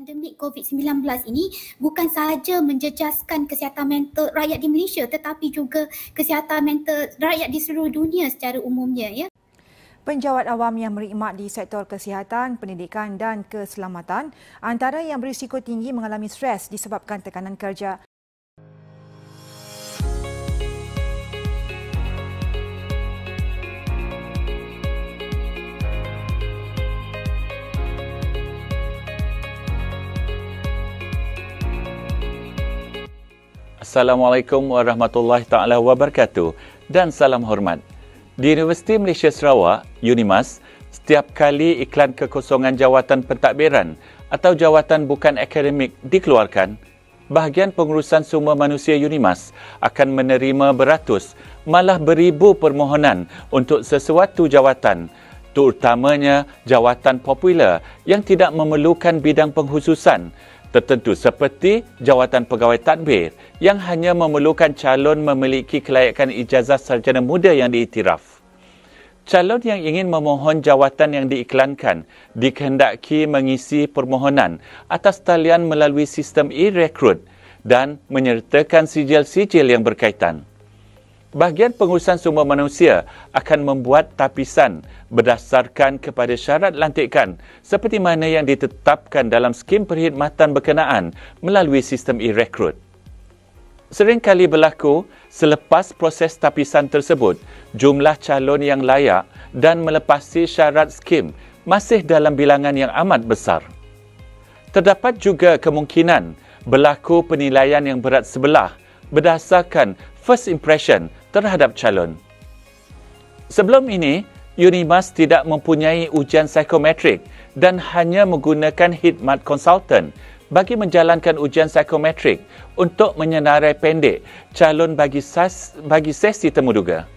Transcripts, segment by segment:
Pandemik COVID-19 ini bukan sahaja menjejaskan kesihatan mental rakyat di Malaysia tetapi juga kesihatan mental rakyat di seluruh dunia secara umumnya, ya. Penjawat awam yang berkhidmat di sektor kesihatan, pendidikan dan keselamatan antara yang berisiko tinggi mengalami stres disebabkan tekanan kerja. Assalamualaikum warahmatullahi taala wabarakatuh dan salam hormat. Di Universiti Malaysia Sarawak, UNIMAS, setiap kali iklan kekosongan jawatan pentadbiran atau jawatan bukan akademik dikeluarkan, bahagian pengurusan sumber manusia UNIMAS akan menerima beratus, malah beribu permohonan untuk sesuatu jawatan, terutamanya jawatan popular yang tidak memerlukan bidang pengkhususan tertentu seperti jawatan pegawai tadbir yang hanya memerlukan calon memiliki kelayakan ijazah sarjana muda yang diiktiraf. Calon yang ingin memohon jawatan yang diiklankan dikehendaki mengisi permohonan atas talian melalui sistem e-rekrut dan menyertakan sijil-sijil yang berkaitan. Bahagian pengurusan sumber manusia akan membuat tapisan berdasarkan kepada syarat lantikan seperti mana yang ditetapkan dalam skim perkhidmatan berkenaan melalui sistem e-rekrut. Seringkali berlaku selepas proses tapisan tersebut, jumlah calon yang layak dan melepasi syarat skim masih dalam bilangan yang amat besar. Terdapat juga kemungkinan berlaku penilaian yang berat sebelah berdasarkan first impression terhadap calon. Sebelum ini, UNIMAS tidak mempunyai ujian psikometrik dan hanya menggunakan khidmat konsultan bagi menjalankan ujian psikometrik untuk menyenarai pendek calon bagi sesi temuduga.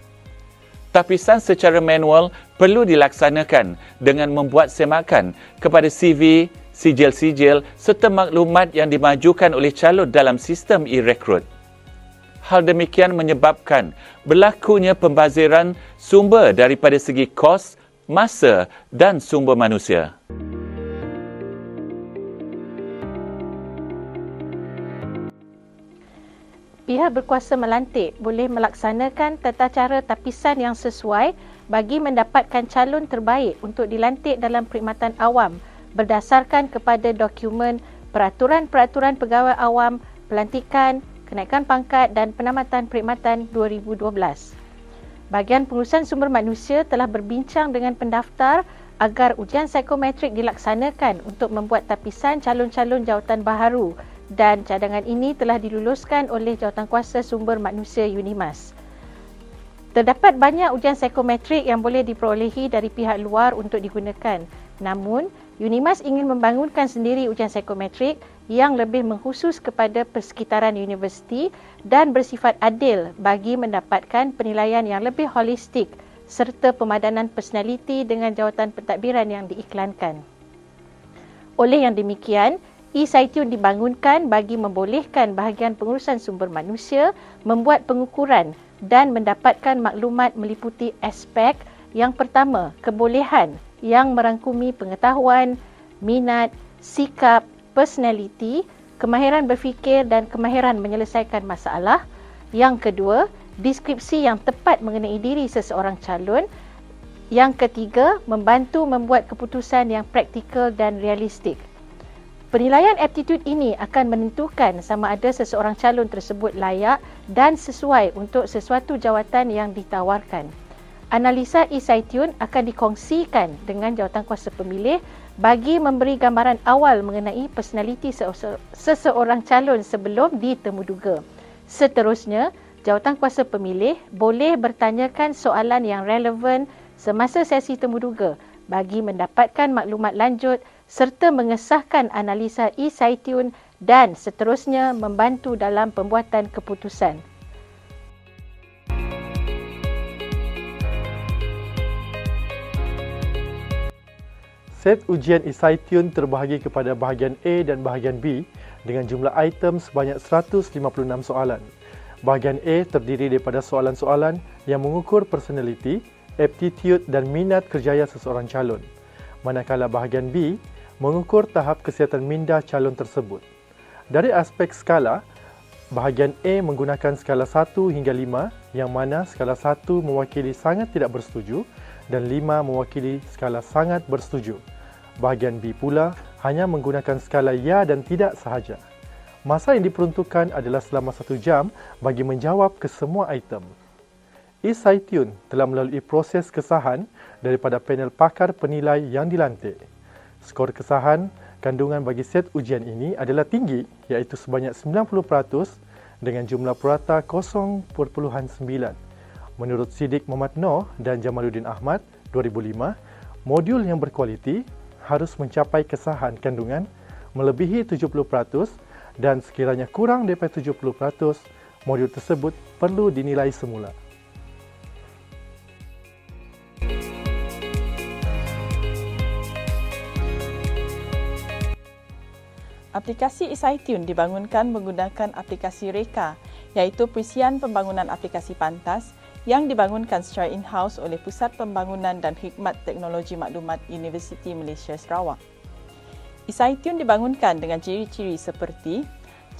Tapisan secara manual perlu dilaksanakan dengan membuat semakan kepada CV, sijil-sijil serta maklumat yang dimajukan oleh calon dalam sistem e-rekrut. Hal demikian menyebabkan berlakunya pembaziran sumber daripada segi kos, masa dan sumber manusia. Pihak berkuasa melantik boleh melaksanakan tata cara tapisan yang sesuai bagi mendapatkan calon terbaik untuk dilantik dalam perkhidmatan awam berdasarkan kepada dokumen Peraturan-Peraturan Pegawai Awam, Pelantikan, Kenaikan Pangkat dan Penamatan Perkhidmatan 2012. Bahagian Pengurusan Sumber Manusia telah berbincang dengan pendaftar agar ujian psikometrik dilaksanakan untuk membuat tapisan calon-calon jawatan baharu dan cadangan ini telah diluluskan oleh Jawatankuasa Sumber Manusia UNIMAS. Terdapat banyak ujian psikometrik yang boleh diperolehi dari pihak luar untuk digunakan. Namun, UNIMAS ingin membangunkan sendiri ujian psikometrik yang lebih mengkhusus kepada persekitaran universiti dan bersifat adil bagi mendapatkan penilaian yang lebih holistik serta pemadanan personaliti dengan jawatan pentadbiran yang diiklankan. Oleh yang demikian, eCitune dibangunkan bagi membolehkan bahagian pengurusan sumber manusia membuat pengukuran dan mendapatkan maklumat meliputi aspek yang pertama, kebolehan yang merangkumi pengetahuan, minat, sikap, personaliti, kemahiran berfikir dan kemahiran menyelesaikan masalah. Yang kedua, deskripsi yang tepat mengenai diri seseorang calon. Yang ketiga, membantu membuat keputusan yang praktikal dan realistik. Penilaian aptitude ini akan menentukan sama ada seseorang calon tersebut layak dan sesuai untuk sesuatu jawatan yang ditawarkan. Analisa eCitune akan dikongsikan dengan jawatankuasa pemilih bagi memberi gambaran awal mengenai personaliti seseorang calon sebelum ditemuduga. Seterusnya, jawatankuasa pemilih boleh bertanyakan soalan yang relevan semasa sesi temuduga bagi mendapatkan maklumat lanjut serta mengesahkan analisa eCitune dan seterusnya membantu dalam pembuatan keputusan. Set ujian eCitune terbahagi kepada bahagian A dan bahagian B dengan jumlah item sebanyak 156 soalan. Bahagian A terdiri daripada soalan-soalan yang mengukur personaliti, aptitude dan minat kerjaya seseorang calon. Manakala bahagian B mengukur tahap kesihatan minda calon tersebut. Dari aspek skala, bahagian A menggunakan skala 1 hingga 5 yang mana skala 1 mewakili sangat tidak bersetuju dan 5 mewakili skala sangat bersetuju. Bahagian B pula hanya menggunakan skala ya dan tidak sahaja. Masa yang diperuntukkan adalah selama 1 jam bagi menjawab ke semua item. eCytune telah melalui proses kesahan daripada panel pakar penilai yang dilantik. Skor kesahan kandungan bagi set ujian ini adalah tinggi iaitu sebanyak 90% dengan jumlah purata 0.9. Menurut Siddiq Muhammad Noor dan Jamaluddin Ahmad 2005, modul yang berkualiti harus mencapai kesahan kandungan melebihi 70% dan sekiranya kurang daripada 70%, modul tersebut perlu dinilai semula. Aplikasi eCytune dibangunkan menggunakan aplikasi Reka, iaitu Perisian Pembangunan Aplikasi Pantas yang dibangunkan secara in-house oleh Pusat Pembangunan dan Khidmat Teknologi Maklumat Universiti Malaysia Sarawak. eCytune dibangunkan dengan ciri-ciri seperti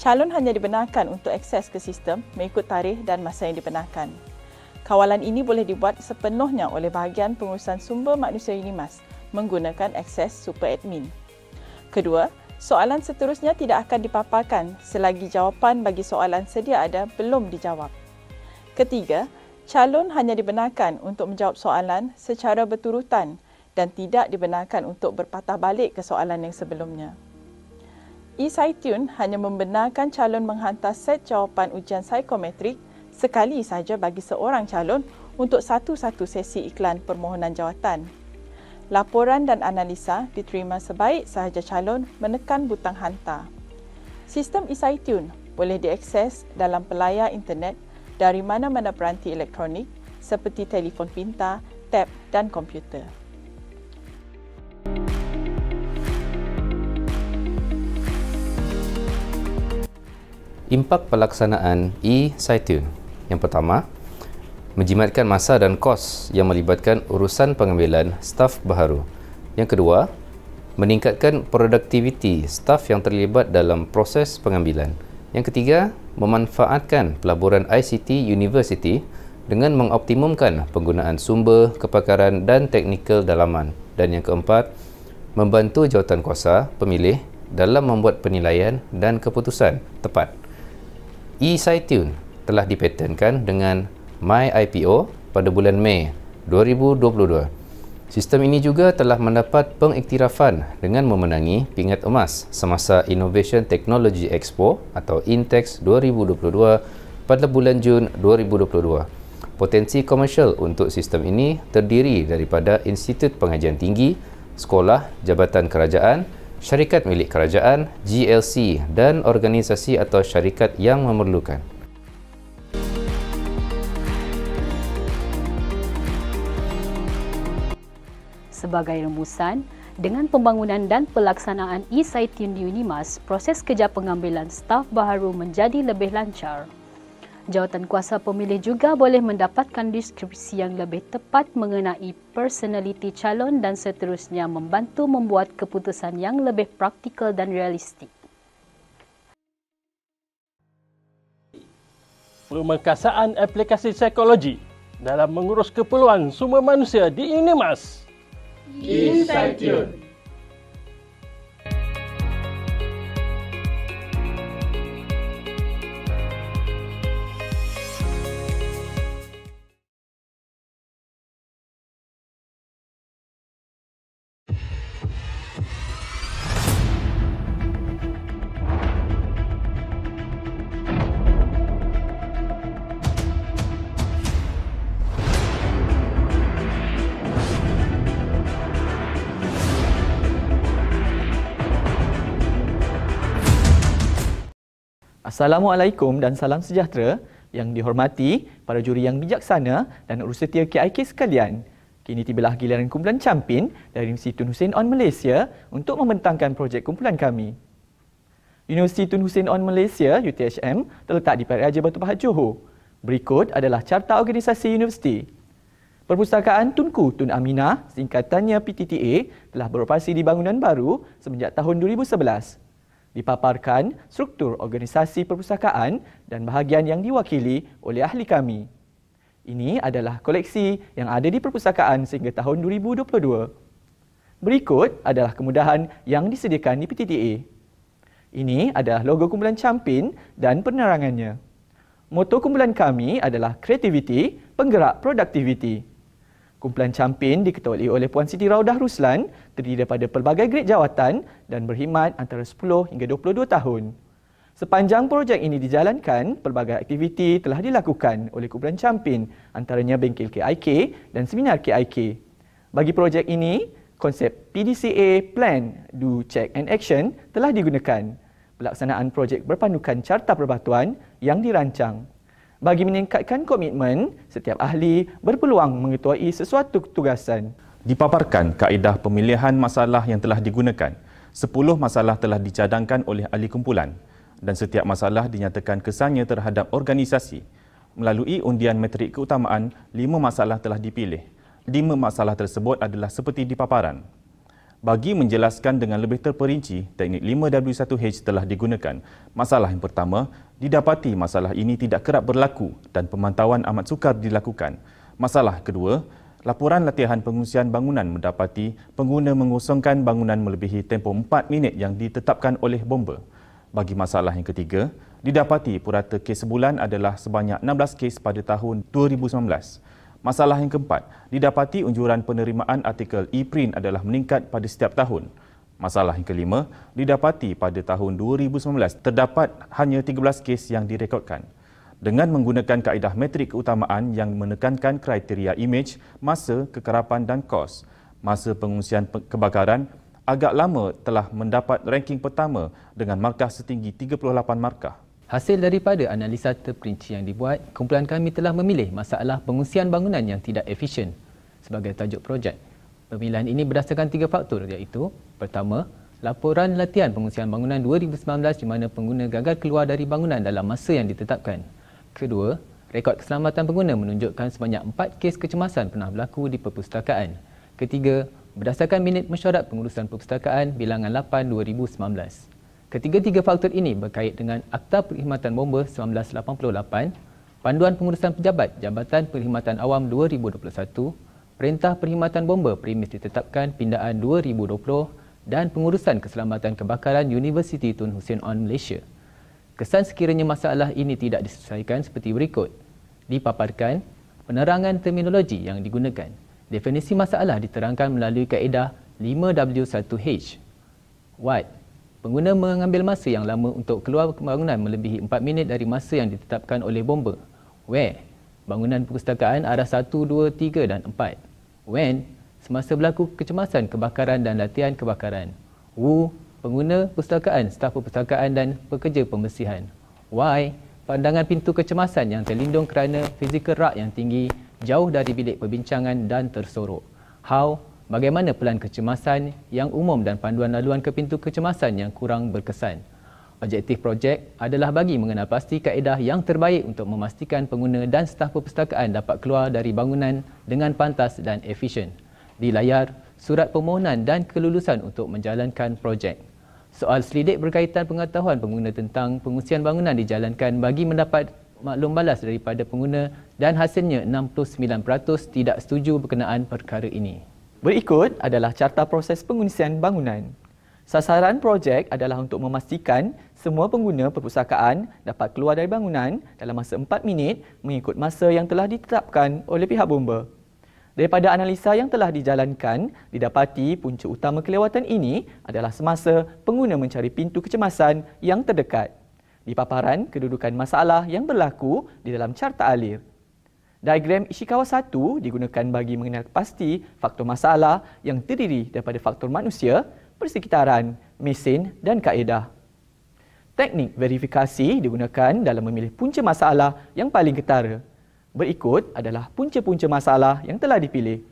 calon hanya dibenarkan untuk akses ke sistem mengikut tarikh dan masa yang dibenarkan. Kawalan ini boleh dibuat sepenuhnya oleh bahagian pengurusan sumber manusia UNIMAS menggunakan akses super admin. Kedua, soalan seterusnya tidak akan dipaparkan selagi jawapan bagi soalan sedia ada belum dijawab. Ketiga, calon hanya dibenarkan untuk menjawab soalan secara berturutan dan tidak dibenarkan untuk berpatah balik ke soalan yang sebelumnya. eCytune hanya membenarkan calon menghantar set jawapan ujian psikometrik sekali sahaja bagi seorang calon untuk satu-satu sesi iklan permohonan jawatan. Laporan dan analisa diterima sebaik sahaja calon menekan butang hantar. Sistem eCytune boleh diakses dalam pelayar internet dari mana-mana peranti elektronik seperti telefon pintar, tab dan komputer. Impak pelaksanaan eCytune. Yang pertama, menjimatkan masa dan kos yang melibatkan urusan pengambilan staf baharu. Yang kedua, meningkatkan produktiviti staf yang terlibat dalam proses pengambilan. Yang ketiga, memanfaatkan pelaburan ICT University dengan mengoptimumkan penggunaan sumber, kepakaran dan teknikal dalaman. Dan yang keempat, membantu jawatankuasa pemilih dalam membuat penilaian dan keputusan tepat. eCytune telah dipatenkan dengan MyIPO pada bulan Mei 2022. Sistem ini juga telah mendapat pengiktirafan dengan memenangi pingat emas semasa Innovation Technology Expo atau INTEX 2022 pada bulan Jun 2022. Potensi komersial untuk sistem ini terdiri daripada Institut Pengajian Tinggi, sekolah, jabatan kerajaan, syarikat milik kerajaan, GLC dan organisasi atau syarikat yang memerlukan. Sebagai rumusan, dengan pembangunan dan pelaksanaan eCytune di UNIMAS, proses kerja pengambilan staf baharu menjadi lebih lancar. Jawatankuasa pemilih juga boleh mendapatkan deskripsi yang lebih tepat mengenai personaliti calon dan seterusnya membantu membuat keputusan yang lebih praktikal dan realistik. Pemerkasaan aplikasi psikologi dalam mengurus keperluan sumber manusia di UNIMAS. eCytune. Assalamualaikum dan salam sejahtera yang dihormati para juri yang bijaksana dan urusetia KIK sekalian. Kini tibalah giliran kumpulan campin dari Universiti Tun Hussein On Malaysia untuk membentangkan projek kumpulan kami. Universiti Tun Hussein On Malaysia UTHM terletak di Parian Raja Batu Pahat Johor. Berikut adalah carta organisasi universiti. Perpustakaan Tunku Tun Aminah, singkatannya PTTA, telah beroperasi di bangunan baru semenjak tahun 2011. Dipaparkan struktur organisasi perpustakaan dan bahagian yang diwakili oleh ahli kami. Ini adalah koleksi yang ada di perpustakaan sehingga tahun 2022. Berikut adalah kemudahan yang disediakan di PTTA. Ini adalah logo kumpulan Campin dan penerangannya. Moto kumpulan kami adalah kreativiti, penggerak produktiviti. Kumpulan Campin diketuai oleh Puan Siti Raudah Ruslan, terdiri daripada pelbagai grade jawatan dan berkhidmat antara 10 hingga 22 tahun. Sepanjang projek ini dijalankan, pelbagai aktiviti telah dilakukan oleh kumpulan Campin, antaranya bengkel KIK dan seminar KIK. Bagi projek ini, konsep PDCA Plan, Do, Check and Action telah digunakan. Pelaksanaan projek berpandukan Carta Perbatuan yang dirancang. Bagi meningkatkan komitmen, setiap ahli berpeluang mengetuai sesuatu tugasan. Dipaparkan kaedah pemilihan masalah yang telah digunakan. 10 masalah telah dicadangkan oleh ahli kumpulan dan setiap masalah dinyatakan kesannya terhadap organisasi. Melalui undian metrik keutamaan, 5 masalah telah dipilih. 5 masalah tersebut adalah seperti di paparan. Bagi menjelaskan dengan lebih terperinci, teknik 5W1H telah digunakan. Masalah yang pertama, didapati masalah ini tidak kerap berlaku dan pemantauan amat sukar dilakukan. Masalah kedua, laporan latihan pengungsian bangunan mendapati pengguna mengosongkan bangunan melebihi tempoh 4 minit yang ditetapkan oleh bomba. Bagi masalah yang ketiga, didapati purata kes sebulan adalah sebanyak 16 kes pada tahun 2019. Masalah yang keempat, didapati unjuran penerimaan artikel e-print adalah meningkat pada setiap tahun. Masalah yang kelima, didapati pada tahun 2019 terdapat hanya 13 kes yang direkodkan. Dengan menggunakan kaedah metrik keutamaan yang menekankan kriteria imej, masa, kekerapan dan kos, masa pengungsian kebakaran agak lama telah mendapat ranking pertama dengan markah setinggi 38 markah. Hasil daripada analisa terperinci yang dibuat, kumpulan kami telah memilih masalah pengungsian bangunan yang tidak efisien sebagai tajuk projek. Pemilihan ini berdasarkan 3 faktor iaitu, pertama, laporan latihan pengungsian bangunan 2019 di mana pengguna gagal keluar dari bangunan dalam masa yang ditetapkan. Kedua, rekod keselamatan pengguna menunjukkan sebanyak 4 kes kecemasan pernah berlaku di perpustakaan. Ketiga, berdasarkan minit mesyuarat pengurusan perpustakaan bilangan 8/2019. Ketiga-tiga faktor ini berkait dengan Akta Perkhidmatan Bomba 1988, Panduan Pengurusan Pejabat Jabatan Perkhidmatan Awam 2021, Perintah Perkhidmatan Bomba Premis ditetapkan pindaan 2020 dan Pengurusan Keselamatan Kebakaran Universiti Tun Hussein On Malaysia. Kesan sekiranya masalah ini tidak diselesaikan seperti berikut. Dipaparkan penerangan terminologi yang digunakan. Definisi masalah diterangkan melalui kaedah 5W1H. What? Pengguna mengambil masa yang lama untuk keluar bangunan melebihi 4 minit dari masa yang ditetapkan oleh bomba. Where? Bangunan perpustakaan arah 1, 2, 3 dan 4. When? Semasa berlaku kecemasan kebakaran dan latihan kebakaran. Who? Pengguna perpustakaan, staf perpustakaan dan pekerja pembersihan. Why? Pandangan pintu kecemasan yang terlindung kerana fizikal rak yang tinggi, jauh dari bilik perbincangan dan tersorok. How? Bagaimana pelan kecemasan yang umum dan panduan laluan ke pintu kecemasan yang kurang berkesan. Objektif projek adalah bagi mengenal pasti kaedah yang terbaik untuk memastikan pengguna dan staf perpustakaan dapat keluar dari bangunan dengan pantas dan efisien. Di layar, surat permohonan dan kelulusan untuk menjalankan projek. Soal selidik berkaitan pengetahuan pengguna tentang pengusian bangunan dijalankan bagi mendapat maklum balas daripada pengguna dan hasilnya 69% tidak setuju berkenaan perkara ini. Berikut adalah carta proses pengungsian bangunan. Sasaran projek adalah untuk memastikan semua pengguna perpustakaan dapat keluar dari bangunan dalam masa 4 minit mengikut masa yang telah ditetapkan oleh pihak bomba. Daripada analisa yang telah dijalankan, didapati punca utama kelewatan ini adalah semasa pengguna mencari pintu kecemasan yang terdekat. Di paparan kedudukan masalah yang berlaku di dalam carta alir. Diagram Ishikawa 1 digunakan bagi mengenal pasti faktor masalah yang terdiri daripada faktor manusia, persekitaran, mesin dan kaedah. Teknik verifikasi digunakan dalam memilih punca masalah yang paling ketara. Berikut adalah punca-punca masalah yang telah dipilih.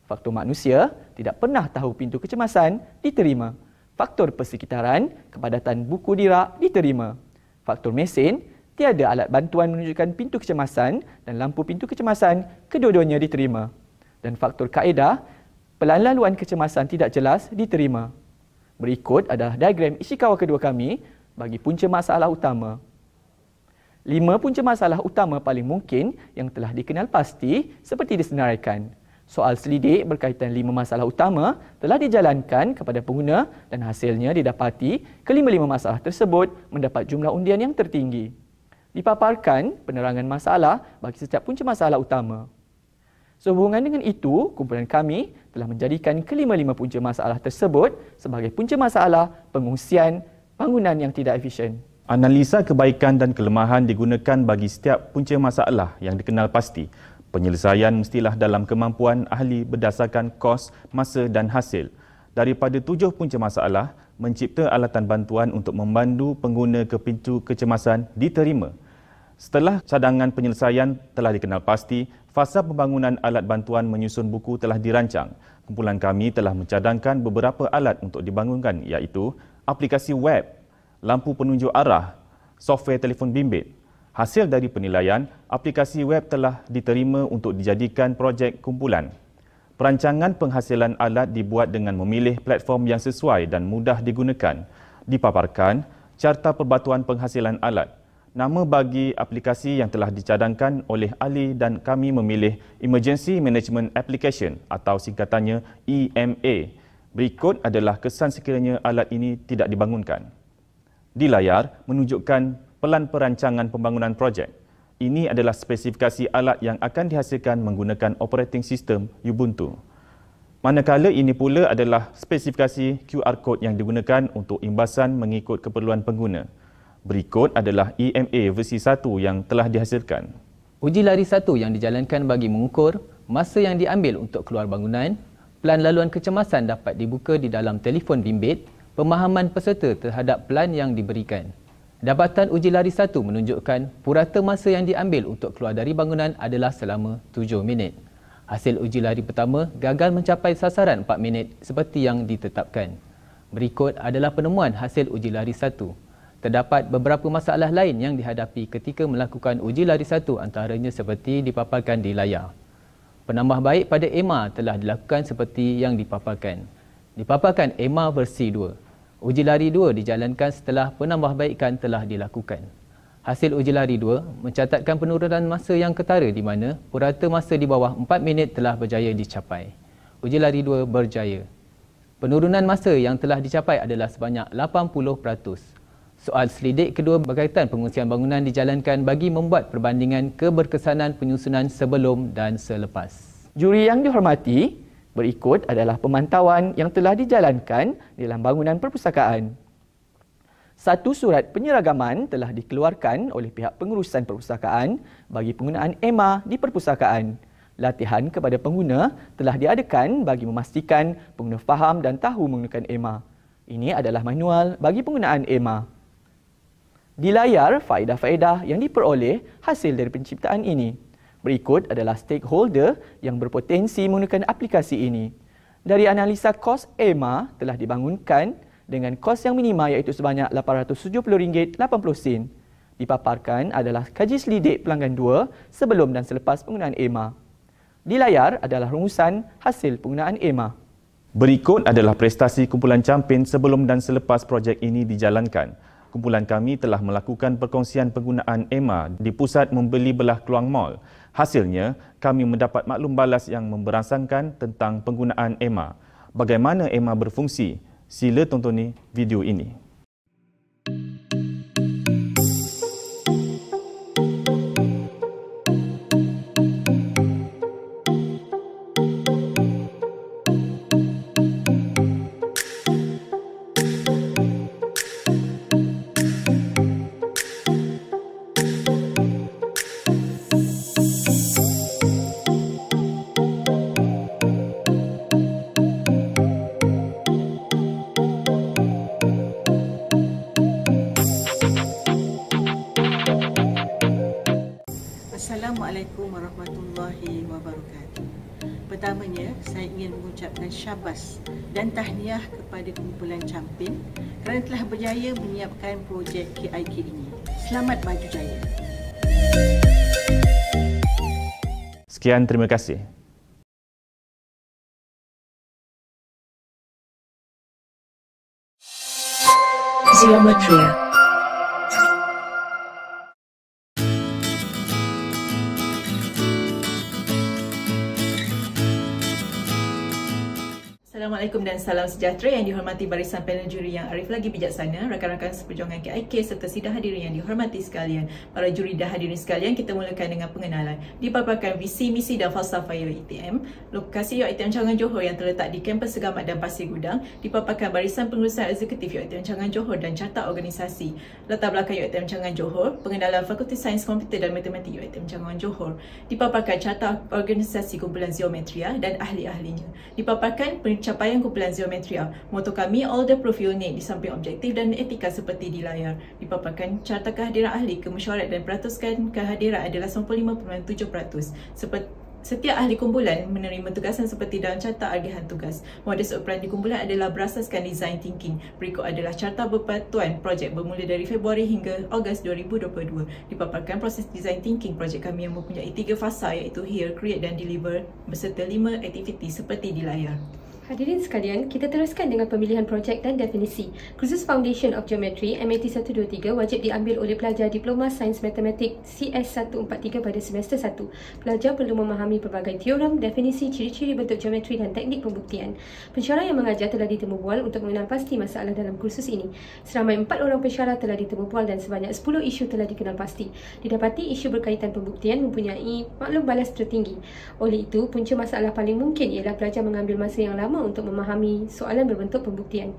Faktor manusia, tidak pernah tahu pintu kecemasan, diterima. Faktor persekitaran, kepadatan buku di rak, diterima. Faktor mesin, tiada alat bantuan menunjukkan pintu kecemasan dan lampu pintu kecemasan, kedua-duanya diterima. dan faktor kaedah, pelan-laluan kecemasan tidak jelas diterima. Berikut adalah diagram Ishikawa kedua kami bagi punca masalah utama. 5 punca masalah utama paling mungkin yang telah dikenal pasti seperti disenaraikan. Soal selidik berkaitan 5 masalah utama telah dijalankan kepada pengguna dan hasilnya didapati kelima-lima masalah tersebut mendapat jumlah undian yang tertinggi. Dipaparkan penerangan masalah bagi setiap punca masalah utama. Sehubungan dengan itu, kumpulan kami telah menjadikan kelima-lima punca masalah tersebut sebagai punca masalah pengungsian bangunan yang tidak efisien. Analisa kebaikan dan kelemahan digunakan bagi setiap punca masalah yang dikenal pasti. Penyelesaian mestilah dalam kemampuan ahli berdasarkan kos, masa dan hasil. Daripada 7 punca masalah, mencipta alatan bantuan untuk membantu pengguna ke pintu kecemasan diterima. Setelah cadangan penyelesaian telah dikenal pasti, fasa pembangunan alat bantuan menyusun buku telah dirancang. Kumpulan kami telah mencadangkan beberapa alat untuk dibangunkan iaitu aplikasi web, lampu penunjuk arah, software telefon bimbit. Hasil dari penilaian, aplikasi web telah diterima untuk dijadikan projek kumpulan. Perancangan penghasilan alat dibuat dengan memilih platform yang sesuai dan mudah digunakan. Dipaparkan carta perbatuan penghasilan alat. Nama bagi aplikasi yang telah dicadangkan oleh ahli dan kami memilih Emergency Management Application atau singkatannya EMA. Berikut adalah kesan sekiranya alat ini tidak dibangunkan. Di layar menunjukkan pelan perancangan pembangunan projek. Ini adalah spesifikasi alat yang akan dihasilkan menggunakan operating system Ubuntu. Manakala ini pula adalah spesifikasi QR code yang digunakan untuk imbasan mengikut keperluan pengguna. Berikut adalah EMA versi 1 yang telah dihasilkan. Uji lari 1 yang dijalankan bagi mengukur masa yang diambil untuk keluar bangunan, pelan laluan kecemasan dapat dibuka di dalam telefon bimbit, pemahaman peserta terhadap pelan yang diberikan. Dapatan uji lari 1 menunjukkan purata masa yang diambil untuk keluar dari bangunan adalah selama 7 minit. Hasil uji lari pertama gagal mencapai sasaran 4 minit seperti yang ditetapkan. Berikut adalah penemuan hasil uji lari 1. Terdapat beberapa masalah lain yang dihadapi ketika melakukan uji lari 1 antaranya seperti dipaparkan di layar. Penambahbaik pada EMA telah dilakukan seperti yang dipaparkan. Dipaparkan EMA versi 2. Uji lari 2 dijalankan setelah penambahbaikan telah dilakukan. Hasil uji lari 2 mencatatkan penurunan masa yang ketara di mana purata masa di bawah 4 minit telah berjaya dicapai. Uji lari 2 berjaya. Penurunan masa yang telah dicapai adalah sebanyak 80%. Soal selidik kedua berkaitan pengungsian bangunan dijalankan bagi membuat perbandingan keberkesanan penyusunan sebelum dan selepas. Juri yang dihormati, berikut adalah pemantauan yang telah dijalankan dalam bangunan perpustakaan. Satu surat penyeragaman telah dikeluarkan oleh pihak pengurusan perpustakaan bagi penggunaan EMA di perpustakaan. Latihan kepada pengguna telah diadakan bagi memastikan pengguna faham dan tahu menggunakan EMA. Ini adalah manual bagi penggunaan EMA. Di layar, faedah-faedah yang diperoleh hasil dari penciptaan ini. Berikut adalah stakeholder yang berpotensi menggunakan aplikasi ini. Dari analisa kos EMA telah dibangunkan dengan kos yang minima iaitu sebanyak RM870.80. Dipaparkan adalah kaji selidik pelanggan 2 sebelum dan selepas penggunaan EMA. Di layar adalah rumusan hasil penggunaan EMA. Berikut adalah prestasi kumpulan campin sebelum dan selepas projek ini dijalankan. Kumpulan kami telah melakukan perkongsian penggunaan EMA di pusat membeli belah Kluang Mall. Hasilnya, kami mendapat maklum balas yang memberangsangkan tentang penggunaan EMA. Bagaimana EMA berfungsi? Sila tonton video ini. Assalamualaikum warahmatullahi wabarakatuh. Pertamanya, saya ingin mengucapkan syabas dan tahniah kepada kumpulan campin kerana telah berjaya menyiapkan projek KIK ini. Selamat maju jaya. Sekian, terima kasih. Geometria. Assalamualaikum dan salam sejahtera yang dihormati barisan panel juri yang arif lagi bijaksana, rakan-rakan seperjuangan KIK serta sidang hadirin yang dihormati sekalian. Para juri dan hadirin sekalian, kita mulakan dengan pengenalan. Dipaparkan visi, misi dan falsafah UiTM. Lokasi UiTM Cawangan Johor yang terletak di kampus Segamat dan Pasir Gudang. Dipaparkan barisan pengurusan eksekutif UiTM Cawangan Johor dan carta organisasi. Latar belakang UiTM Cawangan Johor, pengenalan Fakulti Sains Komputer dan Matematik UiTM Cawangan Johor. Dipaparkan carta organisasi kumpulan Geometria dan ahli-ahlinya. Dipaparkan pencapaian kumpulan Geometria. Moto kami, all the proof you need, di samping objektif dan etika seperti di layar. Dipaparkan carta kehadiran ahli kemesyuarat dan peratuskan kehadiran adalah 95.7%. Setiap ahli kumpulan menerima tugasan seperti dalam carta agihan tugas. Modus operandi kumpulan adalah berasaskan design thinking. Berikut adalah carta berpatuan projek bermula dari Februari hingga Ogos 2022. Dipaparkan proses design thinking projek kami yang mempunyai 3 fasa iaitu hear, create dan deliver beserta 5 aktiviti seperti di layar. Hadirin sekalian, kita teruskan dengan pemilihan projek dan definisi. Kursus Foundation of Geometry MAT 123 wajib diambil oleh pelajar Diploma Sains Matematik CS 143 pada semester 1. Pelajar perlu memahami pelbagai teorem, definisi, ciri-ciri bentuk geometri dan teknik pembuktian. Pensyarah yang mengajar telah ditemu bual untuk mengenal pasti masalah dalam kursus ini. Seramai 4 orang pensyarah telah ditemu bual dan sebanyak 10 isu telah dikenal pasti. Didapati isu berkaitan pembuktian mempunyai maklum balas tertinggi. Oleh itu, punca masalah paling mungkin ialah pelajar mengambil masa yang lama untuk memahami soalan berbentuk pembuktian.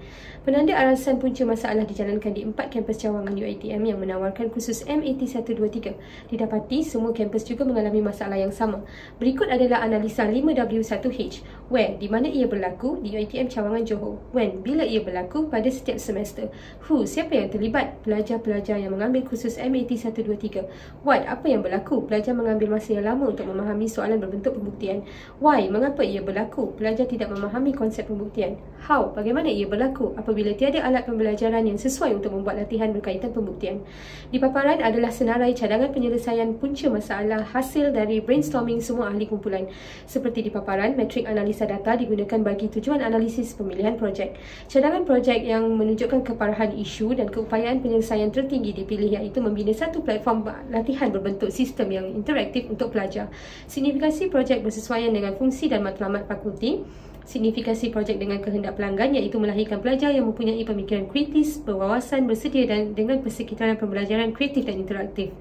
Penanda arasan punca masalah dijalankan di 4 kampus cawangan UiTM yang menawarkan kursus MAT 123. Didapati semua kampus juga mengalami masalah yang sama. Berikut adalah analisa 5W1H. Where, di mana ia berlaku di UiTM Cawangan Johor. When, bila ia berlaku pada setiap semester. Who, siapa yang terlibat? Pelajar-pelajar yang mengambil kursus MAT 123. What, apa yang berlaku? Pelajar mengambil masa yang lama untuk memahami soalan berbentuk pembuktian. Why, mengapa ia berlaku? Pelajar tidak memahami konsep pembuktian. How, bagaimana ia berlaku apabila tiada alat pembelajaran yang sesuai untuk membuat latihan berkaitan pembuktian. Di paparan adalah senarai cadangan penyelesaian punca masalah hasil dari brainstorming semua ahli kumpulan. Seperti di paparan, metrik analisa data digunakan bagi tujuan analisis pemilihan projek. Cadangan projek yang menunjukkan keparahan isu dan keupayaan penyelesaian tertinggi dipilih iaitu membina satu platform latihan berbentuk sistem yang interaktif untuk pelajar. Signifikasi projek bersesuaian dengan fungsi dan matlamat fakulti. Signifikasi projek dengan kehendak pelanggan iaitu melahirkan pelajar yang mempunyai pemikiran kritis, berwawasan, bersedia dan dengan persekitaran pembelajaran kreatif dan interaktif.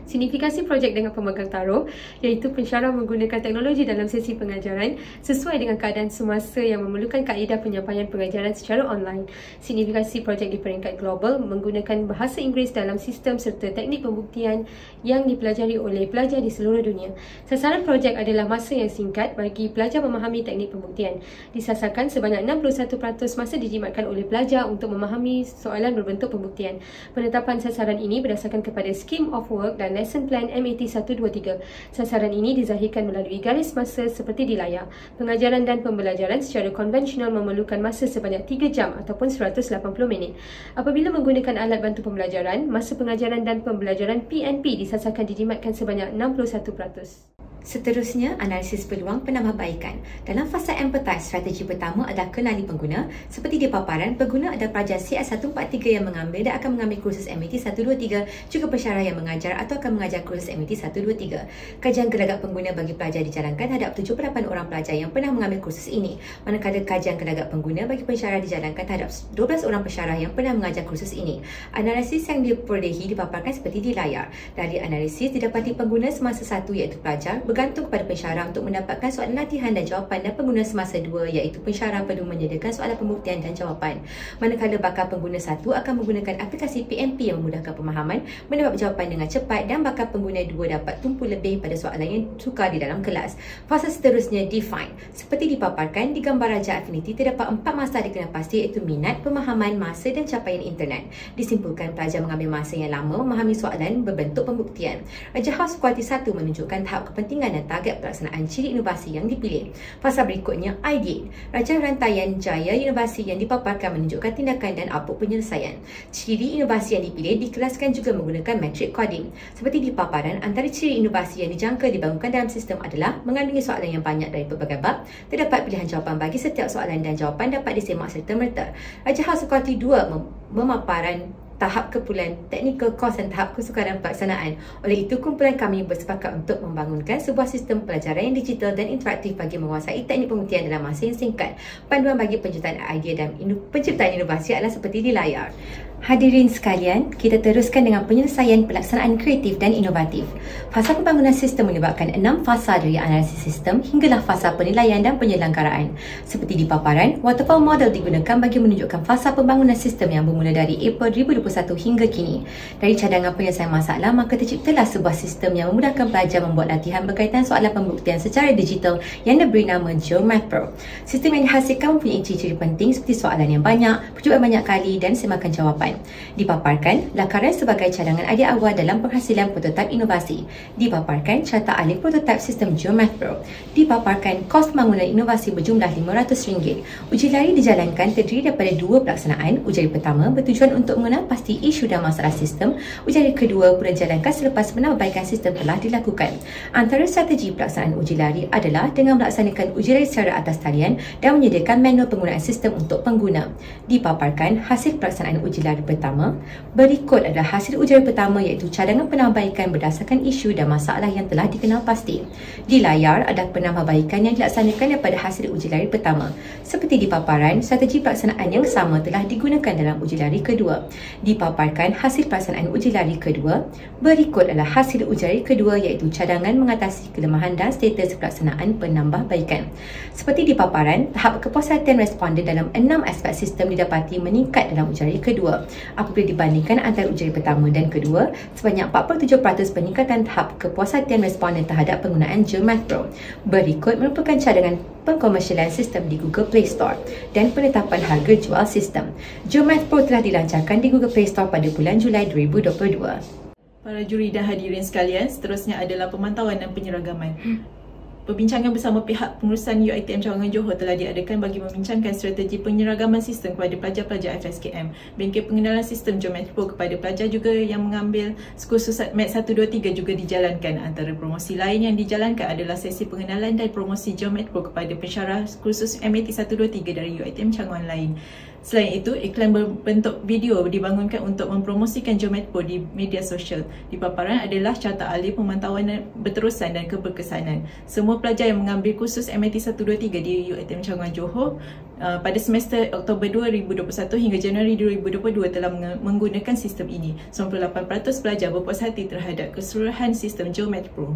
Signifikasi projek dengan pemegang taruh iaitu pensyarah menggunakan teknologi dalam sesi pengajaran sesuai dengan keadaan semasa yang memerlukan kaedah penyampaian pengajaran secara online. Signifikasi projek di peringkat global menggunakan bahasa Inggeris dalam sistem serta teknik pembuktian yang dipelajari oleh pelajar di seluruh dunia. Sasaran projek adalah masa yang singkat bagi pelajar memahami teknik pembuktian. Disasarkan sebanyak 61% masa dijimatkan oleh pelajar untuk memahami soalan berbentuk pembuktian. Penetapan sasaran ini berdasarkan kepada scheme of work dan lesson plan MAT 123. Sasaran ini dizahirkan melalui garis masa seperti di layar. Pengajaran dan pembelajaran secara konvensional memerlukan masa sebanyak 3 jam ataupun 180 minit. Apabila menggunakan alat bantu pembelajaran, masa pengajaran dan pembelajaran PNP disasarkan dijimatkan sebanyak 61%. Seterusnya, analisis peluang penambahbaikan. Dalam fasa empathize, strategi pertama adalah kenali pengguna. Seperti di paparan, pengguna adalah pelajar CS143 yang mengambil dan akan mengambil kursus MAT 123, juga pensyarah yang mengajar atau akan mengajar kursus MAT 123. Kajian gelagat pengguna bagi pelajar dijalankan terhadap 78 orang pelajar yang pernah mengambil kursus ini, manakala kajian gelagat pengguna bagi pensyarah dijalankan terhadap 12 orang pensyarah yang pernah mengajar kursus ini. Analisis yang diperolehi dipaparkan seperti di layar. Dari analisis, didapati pengguna semasa 1 iaitu pelajar bergantung kepada pensyarah untuk mendapatkan soalan latihan dan jawapan, dan pengguna semasa 2 iaitu pensyarah perlu menyediakan soalan pembuktian dan jawapan. Manakala bakal pengguna 1 akan menggunakan aplikasi PNP yang memudahkan pemahaman, mendapat jawapan dengan cepat, dan bakal pengguna 2 dapat tumpu lebih pada soalan yang sukar di dalam kelas. Fasa seterusnya define. Seperti dipaparkan di gambar raja Affinity, terdapat 4 masa dikenal pasti iaitu minat, pemahaman, masa dan capaian internet. Disimpulkan pelajar mengambil masa yang lama memahami soalan berbentuk pembuktian. Raja House kualiti 1 menunjukkan tahap kepentingan kumpulan dan target pelaksanaan ciri inovasi yang dipilih. Fasa berikutnya, ideate. Rajah rantaian jaya inovasi yang dipaparkan menunjukkan tindakan dan output penyelesaian. Ciri inovasi yang dipilih dikelaskan juga menggunakan metrik coding. Seperti di paparan, antara ciri inovasi yang dijangka dibangunkan dalam sistem adalah mengandungi soalan yang banyak dari pelbagai bab, terdapat pilihan jawapan bagi setiap soalan dan jawapan dapat disemak serta-merta. Rajah hal sekuarti 2 memaparan tahap kepulan technical cost dan tahap kesukaran pelaksanaan. Oleh itu, kumpulan kami bersepakat untuk membangunkan sebuah sistem pelajaran yang digital dan interaktif bagi menguasai teknik pembuktian dalam masa yang singkat. Panduan bagi penciptaan idea dan penciptaan inovasi adalah seperti di layar. Hadirin sekalian, kita teruskan dengan penyelesaian pelaksanaan kreatif dan inovatif. Fasa pembangunan sistem melibatkan 6 fasa dari analisis sistem hinggalah fasa penilaian dan penyelenggaraan. Seperti di paparan, waterfall model digunakan bagi menunjukkan fasa pembangunan sistem yang bermula dari April 2021 hingga kini. Dari cadangan penyelesaian masalah, maka terciptalah sebuah sistem yang memudahkan pelajar membuat latihan berkaitan soalan pembuktian secara digital yang diberi nama GeoMath Pro. Sistem yang dihasilkan mempunyai ciri-ciri penting seperti soalan yang banyak, percubaan banyak kali dan semakan jawapan. Dipaparkan lakaran sebagai cadangan idea awal dalam penghasilan prototipe inovasi. Dipaparkan carta alih prototipe sistem GeoMath Pro. Dipaparkan kos pembangunan inovasi berjumlah RM500. Uji lari dijalankan terdiri daripada 2 pelaksanaan. Uji lari pertama bertujuan untuk mengenal pasti isu dan masalah sistem. Uji lari kedua pula dijalankan selepas penambahbaikan sistem telah dilakukan. Antara strategi pelaksanaan uji lari adalah dengan melaksanakan uji lari secara atas talian dan menyediakan manual penggunaan sistem untuk pengguna. Dipaparkan hasil pelaksanaan uji lari pertama. Berikut adalah hasil ujian pertama iaitu cadangan penambahbaikan berdasarkan isu dan masalah yang telah dikenal pasti. Di layar ada penambahbaikan yang dilaksanakan daripada hasil uji lari pertama. Seperti di paparan, strategi pelaksanaan yang sama telah digunakan dalam uji lari kedua. Dipaparkan hasil pelaksanaan uji lari kedua. Berikut adalah hasil uji lari kedua iaitu cadangan mengatasi kelemahan dan status pelaksanaan penambahbaikan. Seperti di paparan, tahap kepuasihatian responden dalam 6 aspek sistem didapati meningkat dalam uji lari kedua. Apabila dibandingkan antara ujian pertama dan kedua, sebanyak 47% peningkatan tahap kepuasihatian responden terhadap penggunaan GeoMath Pro. Berikut merupakan cadangan pengkomersialan sistem di Google Play Store dan penetapan harga jual sistem. GeoMath Pro telah dilancarkan di Google Play Store pada bulan Julai 2022. Para juri dan hadirin sekalian, seterusnya adalah pemantauan dan penyeragaman. Perbincangan bersama pihak pengurusan UiTM Cawangan Johor telah diadakan bagi membincangkan strategi penyeragaman sistem kepada pelajar-pelajar FSKM. Bengkel pengenalan sistem GeoMath Pro kepada pelajar juga yang mengambil kursus Math 1, 2, 3 juga dijalankan. Antara promosi lain yang dijalankan adalah sesi pengenalan dan promosi GeoMath Pro kepada pensyarah kursus MAT 1, 2, 3 dari UiTM Cawangan lain. Selain itu, iklan berbentuk video dibangunkan untuk mempromosikan GeoMath Pro di media sosial. Di paparan adalah carta alih pemantauan berterusan dan keberkesanan. Semua pelajar yang mengambil kursus MAT 1, 2, 3 di UiTM Cawangan Johor pada semester Oktober 2021 hingga Januari 2022 telah menggunakan sistem ini. 98% pelajar berpuas hati terhadap keseluruhan sistem GeoMath Pro.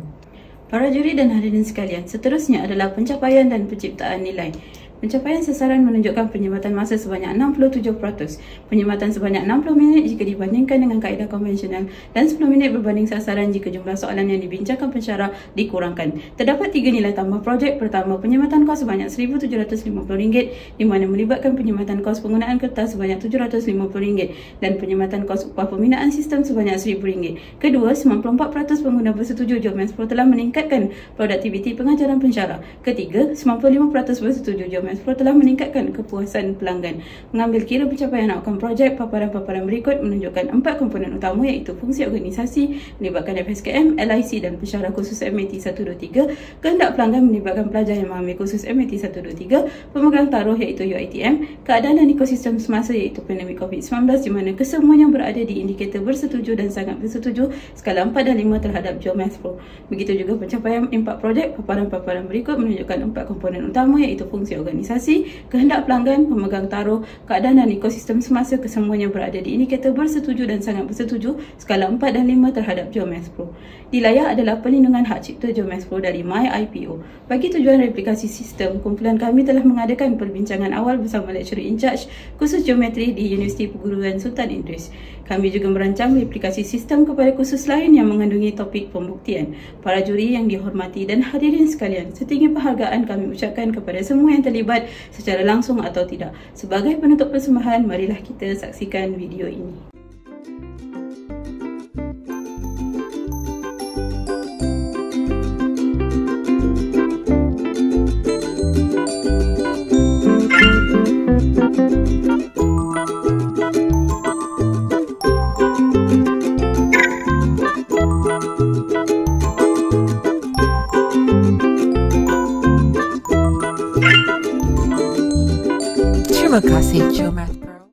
Para juri dan hadirin sekalian, seterusnya adalah pencapaian dan penciptaan nilai. Pencapaian sasaran menunjukkan penyematan masa sebanyak 67%, penyematan sebanyak 60 minit jika dibandingkan dengan kaedah konvensional dan 10 minit berbanding sasaran jika jumlah soalan yang dibincangkan pensyarah dikurangkan. Terdapat 3 nilai tambah projek. Pertama, penyematan kos sebanyak RM1,750 di mana melibatkan penyematan kos penggunaan kertas sebanyak RM750 dan penyematan kos upah pembinaan sistem sebanyak RM1,000. Kedua, 94% pengguna bersetuju GeoMath Pro telah meningkatkan produktiviti pengajaran pensyarah. Ketiga, 95% bersetuju GeoMath Pro telah meningkatkan kepuasan pelanggan. Mengambil kira pencapaian outcome projek, paparan-paparan berikut menunjukkan 4 komponen utama iaitu fungsi organisasi, melibatkan FSKM, LIC dan pensyarah kursus MAT 1, 2, 3, kehendak pelanggan melibatkan pelajar yang mengambil kursus MAT 1, 2, 3, pemegang taruh iaitu UiTM, keadaan dan ekosistem semasa iaitu pandemik COVID-19 di mana kesemuanya berada di indikator bersetuju dan sangat bersetuju skala 4 dan 5 terhadap GeoMath Pro. Begitu juga pencapaian impact projek, paparan-paparan berikut menunjukkan 4 komponen utama iaitu fungsi organisasi, kehendak pelanggan, pemegang taruh, keadaan dan ekosistem semasa kesemuanya berada di indikator bersetuju dan sangat bersetuju skala 4 dan 5 terhadap GeoMath Pro. Di layar adalah perlindungan hak cipta GeoMath Pro dari MyIPO. Bagi tujuan replikasi sistem, kumpulan kami telah mengadakan perbincangan awal bersama lecturer in charge kursus geometri di Universiti Perguruan Sultan Idris. Kami juga merancang replikasi sistem kepada kursus lain yang mengandungi topik pembuktian. Para juri yang dihormati dan hadirin sekalian, setinggi penghargaan kami ucapkan kepada semua yang terlibat secara langsung atau tidak. Sebagai penutup persembahan, marilah kita saksikan video ini. Terima kasih, Geomath Pro.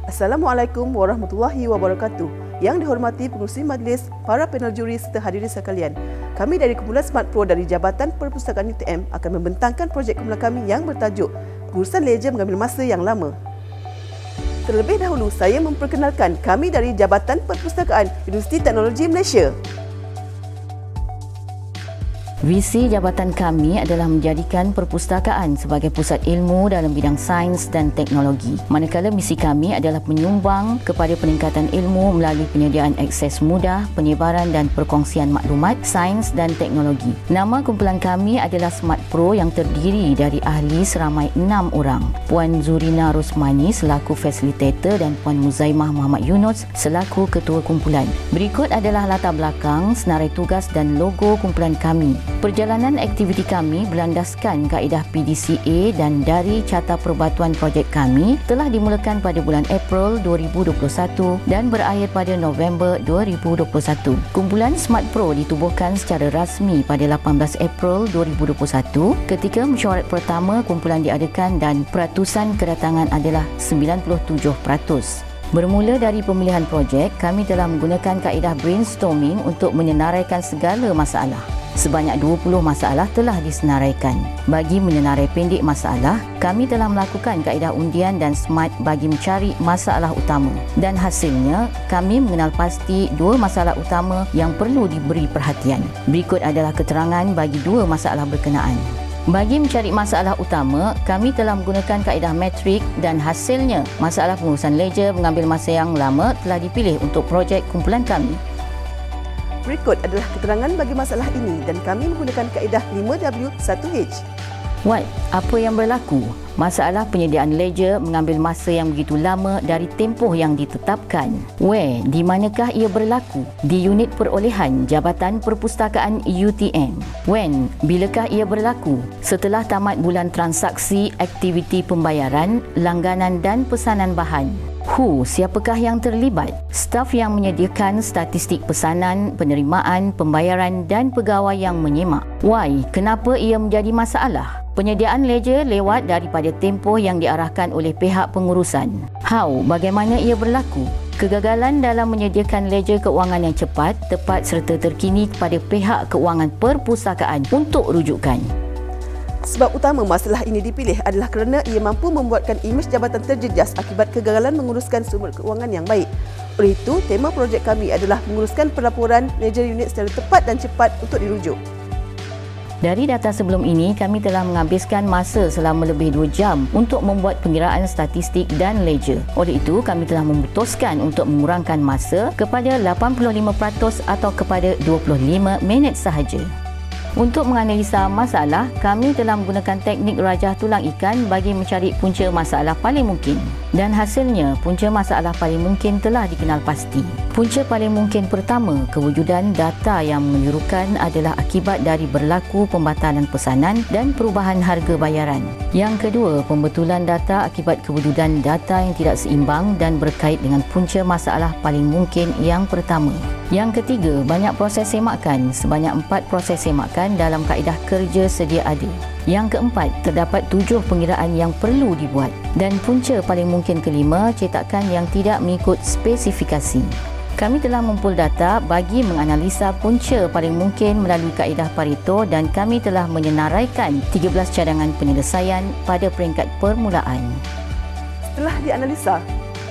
Assalamualaikum warahmatullahi wabarakatuh. Yang dihormati pengerusi majlis, para panel juri serta hadirin sekalian. Kami dari kumpulan Smart Pro dari Jabatan Perpustakaan UTM akan membentangkan projek kumpulan kami yang bertajuk Pengurusan Ledger Mengambil Masa Yang Lama. Terlebih dahulu, saya memperkenalkan kami dari Jabatan Perpustakaan Universiti Teknologi Malaysia. Visi jabatan kami adalah menjadikan perpustakaan sebagai pusat ilmu dalam bidang sains dan teknologi. Manakala misi kami adalah menyumbang kepada peningkatan ilmu melalui penyediaan akses mudah, penyebaran dan perkongsian maklumat, sains dan teknologi. Nama kumpulan kami adalah Smart Pro yang terdiri dari ahli seramai 6 orang. Puan Zurina Rosmani selaku fasilitator dan Puan Muzaimah Muhammad Yunus selaku ketua kumpulan. Berikut adalah latar belakang, senarai tugas dan logo kumpulan kami. Perjalanan aktiviti kami berlandaskan kaedah PDCA dan dari Carta Perbatuan projek kami telah dimulakan pada bulan April 2021 dan berakhir pada November 2021. Kumpulan Smart Pro ditubuhkan secara rasmi pada 18 April 2021 ketika mesyuarat pertama kumpulan diadakan dan peratusan kedatangan adalah 97%. Bermula dari pemilihan projek, kami telah menggunakan kaedah brainstorming untuk menyenaraikan segala masalah. Sebanyak 20 masalah telah disenaraikan. Bagi menyenarai pendek masalah, kami telah melakukan kaedah undian dan SMART bagi mencari masalah utama. Dan hasilnya, kami mengenal pasti 2 masalah utama yang perlu diberi perhatian. Berikut adalah keterangan bagi 2 masalah berkenaan. Bagi mencari masalah utama, kami telah menggunakan kaedah metrik dan hasilnya, masalah pengurusan ledger mengambil masa yang lama telah dipilih untuk projek kumpulan kami. Berikut adalah keterangan bagi masalah ini dan kami menggunakan kaedah 5W1H. What? Apa yang berlaku? Masalah penyediaan ledger mengambil masa yang begitu lama dari tempoh yang ditetapkan. Where? Di manakah ia berlaku? Di unit perolehan Jabatan Perpustakaan UTM. When? Bilakah ia berlaku? Setelah tamat bulan transaksi, aktiviti pembayaran, langganan dan pesanan bahan. Who? Siapakah yang terlibat? Staf yang menyediakan statistik pesanan, penerimaan, pembayaran dan pegawai yang menyemak. Why? Kenapa ia menjadi masalah? Penyediaan ledger lewat daripada tempoh yang diarahkan oleh pihak pengurusan. How? Bagaimana ia berlaku? Kegagalan dalam menyediakan ledger keuangan yang cepat, tepat serta terkini kepada pihak keuangan perpustakaan untuk rujukan. Sebab utama masalah ini dipilih adalah kerana ia mampu membuatkan imej jabatan terjejas akibat kegagalan menguruskan sumber keuangan yang baik. Oleh itu, tema projek kami adalah menguruskan pelaporan ledger unit secara tepat dan cepat untuk dirujuk. Dari data sebelum ini, kami telah menghabiskan masa selama lebih 2 jam untuk membuat pengiraan statistik dan ledger. Oleh itu, kami telah memutuskan untuk mengurangkan masa kepada 85% atau kepada 25 minit sahaja. Untuk menganalisa masalah, kami telah menggunakan teknik rajah tulang ikan bagi mencari punca masalah paling mungkin. Dan hasilnya, punca masalah paling mungkin telah dikenal pasti. Punca paling mungkin pertama, kewujudan data yang menyerukan adalah akibat dari berlaku pembatalan pesanan dan perubahan harga bayaran. Yang kedua, pembetulan data akibat kewujudan data yang tidak seimbang dan berkait dengan punca masalah paling mungkin yang pertama. Yang ketiga, banyak proses semakan, sebanyak 4 proses semakan dalam kaedah kerja sedia ada. Yang keempat, terdapat 7 pengiraan yang perlu dibuat. Dan punca paling mungkin kelima, cetakan yang tidak mengikut spesifikasi. Kami telah mengumpul data bagi menganalisa punca paling mungkin melalui kaedah Pareto dan kami telah menyenaraikan 13 cadangan penyelesaian pada peringkat permulaan. Setelah dianalisa,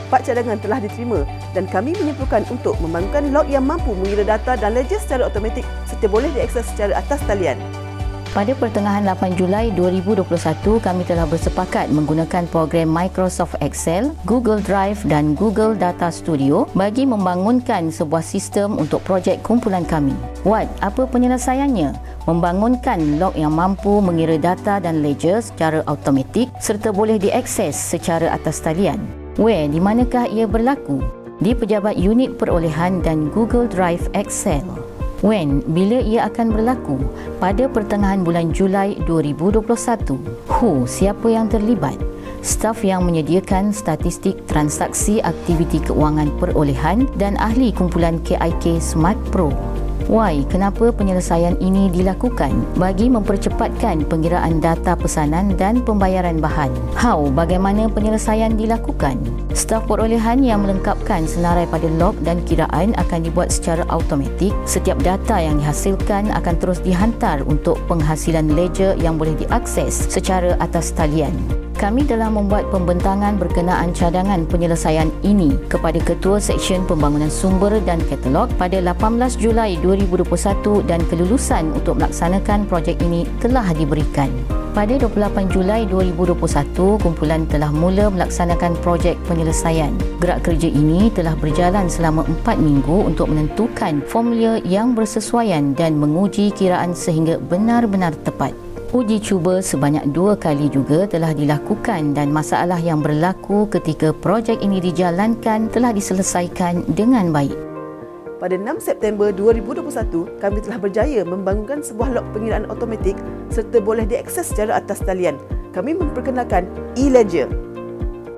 4 cadangan telah diterima dan kami menyimpulkan untuk membangunkan log yang mampu mengira data dan ledger secara automatik serta boleh diakses secara atas talian. Pada pertengahan 8 Julai 2021, kami telah bersepakat menggunakan program Microsoft Excel, Google Drive dan Google Data Studio bagi membangunkan sebuah sistem untuk projek kumpulan kami. What? Apa penyelesaiannya? Membangunkan log yang mampu mengira data dan ledger secara automatik serta boleh diakses secara atas talian. Where? Di manakah ia berlaku? Di pejabat unit perolehan dan Google Drive Excel. When? Bila ia akan berlaku? Pada pertengahan bulan Julai 2021. Who? Siapa yang terlibat? Staf yang menyediakan statistik transaksi aktiviti keuangan perolehan dan ahli kumpulan KIK Smart Pro. Why? Kenapa penyelesaian ini dilakukan? Bagi mempercepatkan pengiraan data pesanan dan pembayaran bahan. How? Bagaimana penyelesaian dilakukan? Staf perolehan yang melengkapkan senarai pada log dan kiraan akan dibuat secara automatik. Setiap data yang dihasilkan akan terus dihantar untuk penghasilan ledger yang boleh diakses secara atas talian. Kami telah membuat pembentangan berkenaan cadangan penyelesaian ini kepada Ketua Seksyen Pembangunan Sumber dan Katalog pada 18 Julai 2021 dan kelulusan untuk melaksanakan projek ini telah diberikan. Pada 28 Julai 2021, kumpulan telah mula melaksanakan projek penyelesaian. Gerak kerja ini telah berjalan selama 4 minggu untuk menentukan formulir yang bersesuaian dan menguji kiraan sehingga benar-benar tepat. Uji cuba sebanyak 2 kali juga telah dilakukan dan masalah yang berlaku ketika projek ini dijalankan telah diselesaikan dengan baik. Pada 6 September 2021, kami telah berjaya membangunkan sebuah log pengiraan automatik serta boleh diakses secara atas talian. Kami memperkenalkan e-ledger.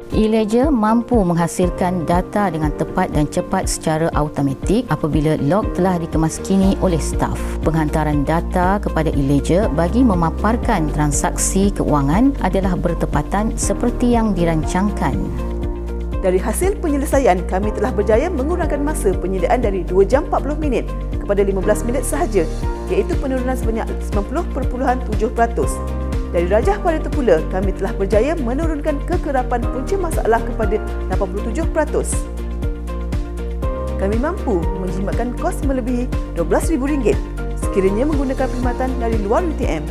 E-ledger mampu menghasilkan data dengan tepat dan cepat secara automatik apabila log telah dikemaskini oleh staf. Penghantaran data kepada e-ledger bagi memaparkan transaksi keuangan adalah bertepatan seperti yang dirancangkan. Dari hasil penyelesaian, kami telah berjaya mengurangkan masa penyediaan dari 2 jam 40 minit kepada 15 minit sahaja, iaitu penurunan sebanyak 90.7%. Dari rajah pada itu pula, kami telah berjaya menurunkan kekerapan punca masalah kepada 87%. Kami mampu menjimatkan kos melebihi RM12,000 sekiranya menggunakan perkhidmatan dari luar UTM.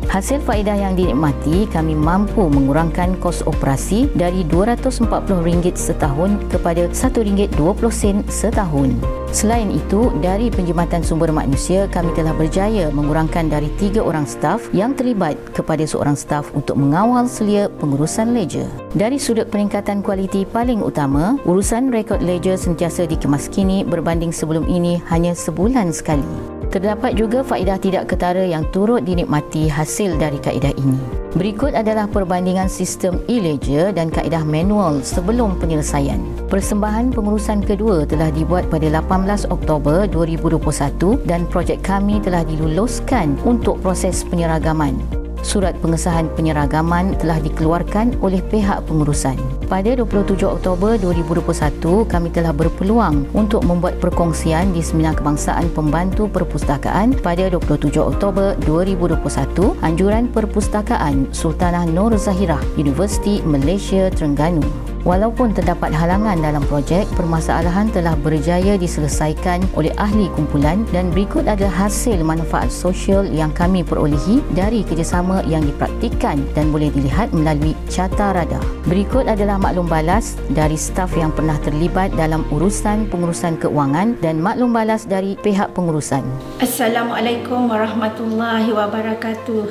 Hasil faedah yang dinikmati, kami mampu mengurangkan kos operasi dari RM240 setahun kepada RM1.20 setahun. Selain itu, dari penjimatan sumber manusia, kami telah berjaya mengurangkan dari 3 orang staf yang terlibat kepada seorang staf untuk mengawal selia pengurusan ledger. Dari sudut peningkatan kualiti paling utama, urusan rekod ledger sentiasa dikemaskini berbanding sebelum ini hanya sebulan sekali. Terdapat juga faedah tidak ketara yang turut dinikmati hasil dari kaedah ini. Berikut adalah perbandingan sistem e-ledger dan kaedah manual sebelum penyelesaian. Persembahan pengurusan kedua telah dibuat pada 18 Oktober 2021 dan projek kami telah diluluskan untuk proses penyeragaman. Surat pengesahan penyeragaman telah dikeluarkan oleh pihak pengurusan. Pada 27 Oktober 2021, kami telah berpeluang untuk membuat perkongsian di Seminar Kebangsaan Pembantu Perpustakaan pada 27 Oktober 2021, Anjuran Perpustakaan Sultanah Nur Zahirah, Universiti Malaysia Terengganu. Walaupun terdapat halangan dalam projek, permasalahan telah berjaya diselesaikan oleh ahli kumpulan dan berikut adalah hasil manfaat sosial yang kami perolehi dari kerjasama yang dipraktikkan dan boleh dilihat melalui carta radar. Berikut adalah maklum balas dari staf yang pernah terlibat dalam urusan pengurusan keuangan dan maklum balas dari pihak pengurusan. Assalamualaikum warahmatullahi wabarakatuh.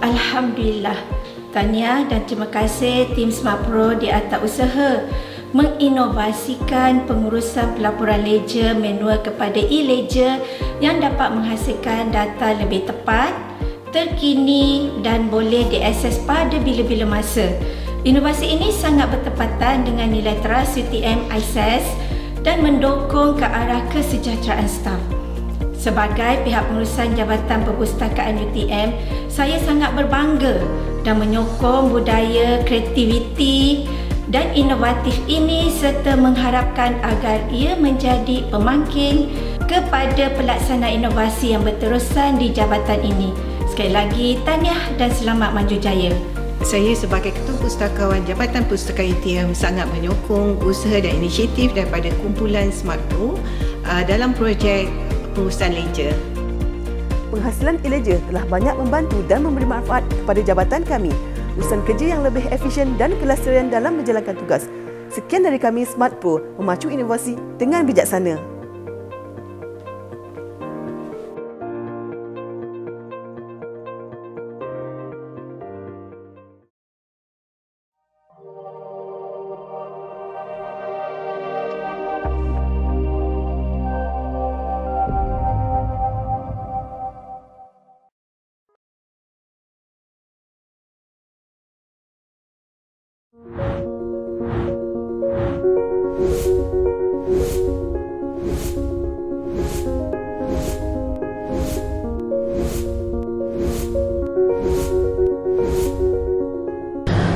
Alhamdulillah. Tahniah dan terima kasih tim Smart Pro di atas usaha menginovasikan pengurusan pelaporan ledger manual kepada e-ledger yang dapat menghasilkan data lebih tepat, terkini dan boleh diakses pada bila-bila masa. Inovasi ini sangat bertepatan dengan nilai teras UTM ISAS dan mendukung ke arah kesejahteraan staf. Sebagai pihak pengurusan Jabatan Perpustakaan UTM, saya sangat berbangga dan menyokong budaya kreativiti dan inovatif ini serta mengharapkan agar ia menjadi pemangkin kepada pelaksanaan inovasi yang berterusan di jabatan ini. Sekali lagi, tahniah dan selamat maju jaya. Saya sebagai Ketua Pustakawan Jabatan Perpustakaan UTM sangat menyokong usaha dan inisiatif daripada kumpulan Smart Pro dalam projek pengurusan ledger. Penghasilan e-ledger telah banyak membantu dan memberi manfaat kepada jabatan kami. Urusan kerja yang lebih efisien dan kelestarian dalam menjalankan tugas. Sekian dari kami Smart Pro, memacu inovasi dengan bijaksana.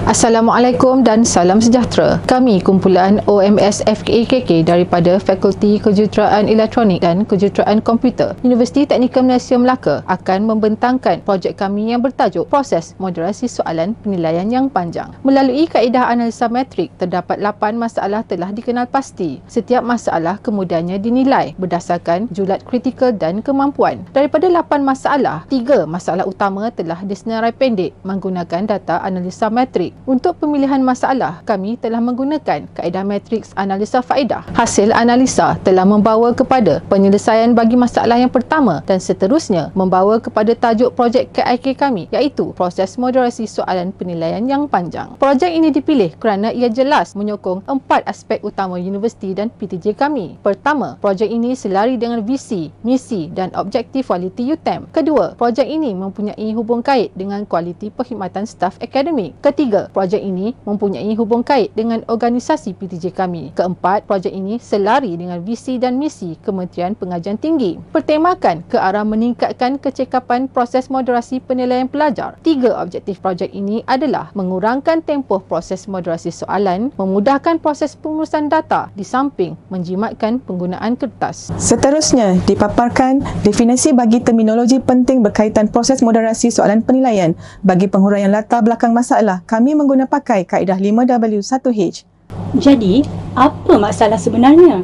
Assalamualaikum dan salam sejahtera. Kami kumpulan OMS FKKK daripada Fakulti Kejuruteraan Elektronik dan Kejuruteraan Komputer Universiti Teknikal Malaysia Melaka akan membentangkan projek kami yang bertajuk Proses Moderasi Soalan Penilaian yang Panjang. Melalui kaedah analisa metrik, terdapat 8 masalah telah dikenal pasti. Setiap masalah kemudiannya dinilai berdasarkan julat kritikal dan kemampuan. Daripada 8 masalah, 3 masalah utama telah disenarai pendek menggunakan data analisa metrik. Untuk pemilihan masalah, kami telah menggunakan kaedah matriks analisa faedah. Hasil analisa telah membawa kepada penyelesaian bagi masalah yang pertama dan seterusnya membawa kepada tajuk projek KIK kami, iaitu Proses Moderasi Soalan Penilaian yang Panjang. Projek ini dipilih kerana ia jelas menyokong 4 aspek utama universiti dan PTJ kami. Pertama, projek ini selari dengan visi, misi dan objektif kualiti UTM. Kedua, projek ini mempunyai hubung kait dengan kualiti perkhidmatan staf akademik. Ketiga, projek ini mempunyai hubung kait dengan organisasi PTJ kami. Keempat, projek ini selari dengan visi dan misi Kementerian Pengajian Tinggi. Bertemakan ke arah meningkatkan kecekapan proses moderasi penilaian pelajar. 3 objektif projek ini adalah mengurangkan tempoh proses moderasi soalan, memudahkan proses pengurusan data di samping menjimatkan penggunaan kertas. Seterusnya, dipaparkan definisi bagi terminologi penting berkaitan proses moderasi soalan penilaian. Bagi penghuraian latar belakang masalah, kami menggunakan pakai kaedah 5W1H. Jadi, apa masalah sebenarnya?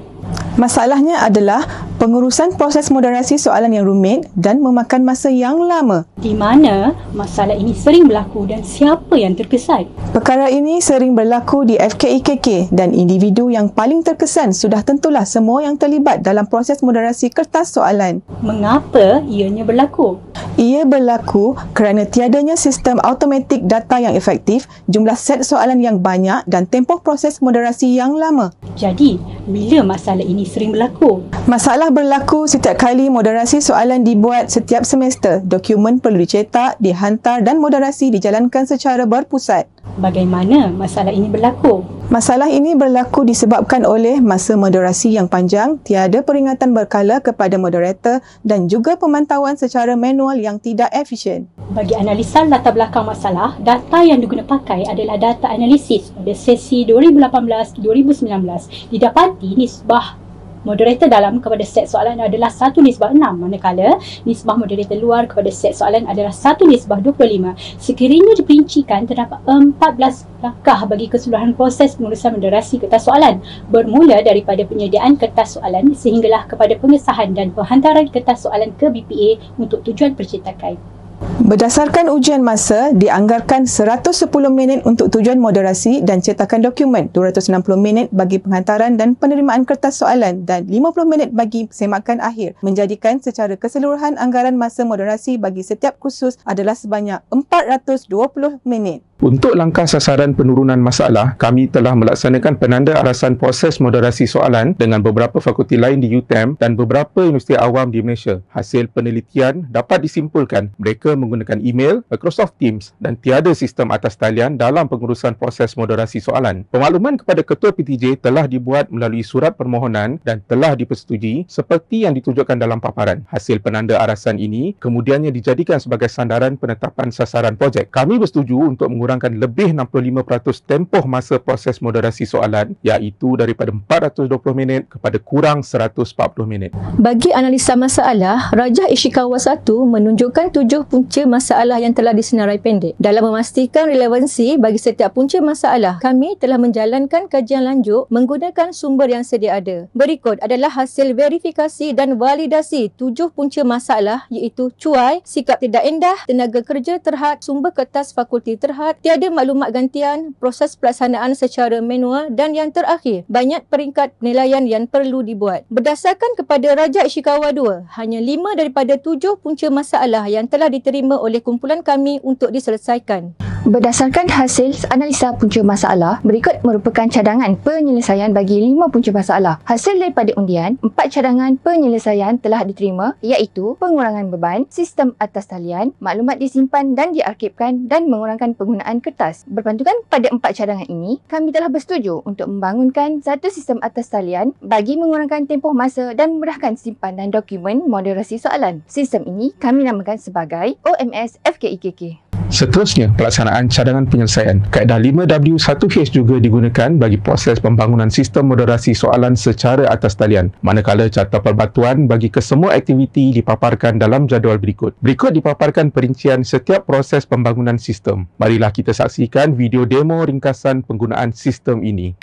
Masalahnya adalah pengurusan proses moderasi soalan yang rumit dan memakan masa yang lama. Di mana masalah ini sering berlaku dan siapa yang terkesan? Perkara ini sering berlaku di FKIKK dan individu yang paling terkesan sudah tentulah semua yang terlibat dalam proses moderasi kertas soalan. Mengapa ianya berlaku? Ia berlaku kerana tiadanya sistem automatik data yang efektif, jumlah set soalan yang banyak dan tempoh proses moderasi yang lama. Jadi, bila masalah ini sering berlaku? Masalah berlaku setiap kali moderasi soalan dibuat setiap semester. Dokumen perlu dicetak, dihantar dan moderasi dijalankan secara berpusat. Bagaimana masalah ini berlaku? Masalah ini berlaku disebabkan oleh masa moderasi yang panjang, tiada peringatan berkala kepada moderator dan juga pemantauan secara manual yang tidak efisien. Bagi analisa latar belakang masalah, data yang diguna pakai adalah data analisis pada sesi 2018-2019. Didapati nisbah moderator dalam kepada set soalan adalah 1:6, manakala nisbah moderator luar kepada set soalan adalah 1:25. Sekiranya diperincikan, terdapat 14 langkah bagi keseluruhan proses pengurusan moderasi kertas soalan, bermula daripada penyediaan kertas soalan sehinggalah kepada pengesahan dan penghantaran kertas soalan ke BPA untuk tujuan percetakan. Berdasarkan ujian masa, dianggarkan 110 minit untuk tujuan moderasi dan cetakan dokumen, 260 minit bagi penghantaran dan penerimaan kertas soalan dan 50 minit bagi semakan akhir. Menjadikan secara keseluruhan anggaran masa moderasi bagi setiap kursus adalah sebanyak 420 minit. Untuk langkah sasaran penurunan masalah, kami telah melaksanakan penanda arasan proses moderasi soalan dengan beberapa fakulti lain di UTM dan beberapa universiti awam di Malaysia. Hasil penelitian dapat disimpulkan mereka menggunakan email, Microsoft Teams dan tiada sistem atas talian dalam pengurusan proses moderasi soalan. Pemakluman kepada Ketua PTJ telah dibuat melalui surat permohonan dan telah dipersetujui seperti yang ditunjukkan dalam paparan. Hasil penanda arasan ini kemudiannya dijadikan sebagai sandaran penetapan sasaran projek. Kami bersetuju untuk mengurangkan lebih 65% tempoh masa proses moderasi soalan, iaitu daripada 420 minit kepada kurang 140 minit. Bagi analisa masalah, Rajah Ishikawa 1 menunjukkan 7 punca masalah yang telah disenarai pendek. Dalam memastikan relevansi bagi setiap punca masalah, kami telah menjalankan kajian lanjut menggunakan sumber yang sedia ada. Berikut adalah hasil verifikasi dan validasi 7 punca masalah, iaitu cuai, sikap tidak endah, tenaga kerja terhad, sumber kertas fakulti terhad, tiada maklumat gantian, proses pelaksanaan secara manual dan yang terakhir, banyak peringkat penilaian yang perlu dibuat. Berdasarkan kepada Rajah Ishikawa 2, hanya 5 daripada 7 punca masalah yang telah diterima oleh kumpulan kami untuk diselesaikan. Berdasarkan hasil analisa punca masalah, berikut merupakan cadangan penyelesaian bagi 5 punca masalah. Hasil daripada undian, 4 cadangan penyelesaian telah diterima iaitu pengurangan beban, sistem atas talian, maklumat disimpan dan diarsipkan dan mengurangkan penggunaan kertas. Berpandukan pada 4 cadangan ini, kami telah bersetuju untuk membangunkan satu sistem atas talian bagi mengurangkan tempoh masa dan memudahkan simpanan dokumen moderasi soalan. Sistem ini kami namakan sebagai OMS FKIKK. Seterusnya, pelaksanaan cadangan penyelesaian. Kaedah 5W1H juga digunakan bagi proses pembangunan sistem moderasi soalan secara atas talian, manakala carta perbatuan bagi kesemua aktiviti dipaparkan dalam jadual berikut. Berikut dipaparkan perincian setiap proses pembangunan sistem. Marilah kita saksikan video demo ringkasan penggunaan sistem ini.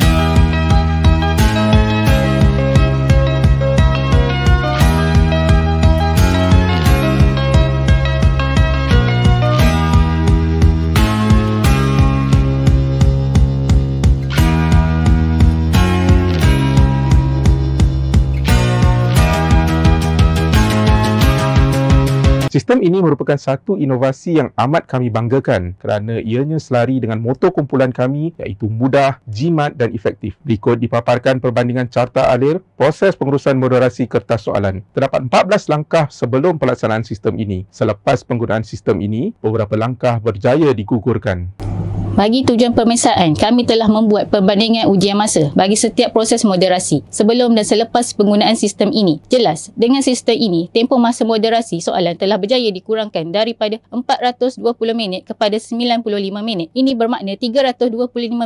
Sistem ini merupakan satu inovasi yang amat kami banggakan kerana ianya selari dengan moto kumpulan kami iaitu mudah, jimat dan efektif. Berikut dipaparkan perbandingan carta alir proses pengurusan moderasi kertas soalan. Terdapat 14 langkah sebelum pelaksanaan sistem ini. Selepas penggunaan sistem ini, beberapa langkah berjaya digugurkan. Bagi tujuan pemeriksaan, kami telah membuat perbandingan ujian masa bagi setiap proses moderasi sebelum dan selepas penggunaan sistem ini. Jelas, dengan sistem ini, tempoh masa moderasi soalan telah berjaya dikurangkan daripada 420 minit kepada 95 minit. Ini bermakna 325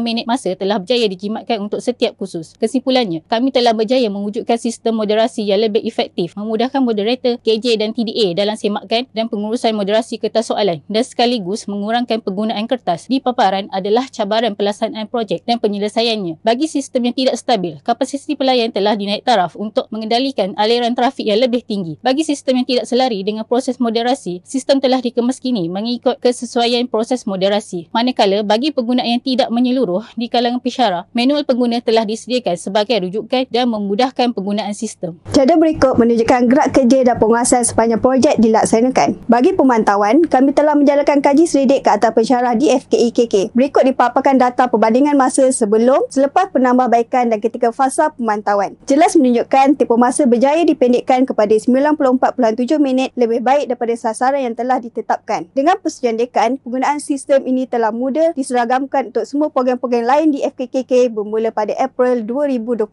minit masa telah berjaya dijimatkan untuk setiap kursus. Kesimpulannya, kami telah berjaya mewujudkan sistem moderasi yang lebih efektif, memudahkan moderator, KJ dan TDA dalam semakan dan pengurusan moderasi kertas soalan dan sekaligus mengurangkan penggunaan kertas di paparan adalah cabaran pelaksanaan projek dan penyelesaiannya. Bagi sistem yang tidak stabil, kapasiti pelayan telah dinaik taraf untuk mengendalikan aliran trafik yang lebih tinggi. Bagi sistem yang tidak selari dengan proses moderasi, sistem telah dikemas kini mengikut kesesuaian proses moderasi. Manakala bagi pengguna yang tidak menyeluruh di kalangan pensyarah, manual pengguna telah disediakan sebagai rujukan dan memudahkan penggunaan sistem. Jadual berikut menunjukkan gerak kerja dan penguasaan sepanjang projek dilaksanakan. Bagi pemantauan, kami telah menjalankan kaji selidik ke atas pensyarah di FKIKK. Berikut dipaparkan data perbandingan masa sebelum, selepas penambahbaikan dan ketika fasa pemantauan. Jelas menunjukkan tempoh masa berjaya dipendekkan kepada 94.7 minit lebih baik daripada sasaran yang telah ditetapkan. Dengan persetujuan dekan, penggunaan sistem ini telah mudah diseragamkan untuk semua program-program lain di FKKK bermula pada April 2021.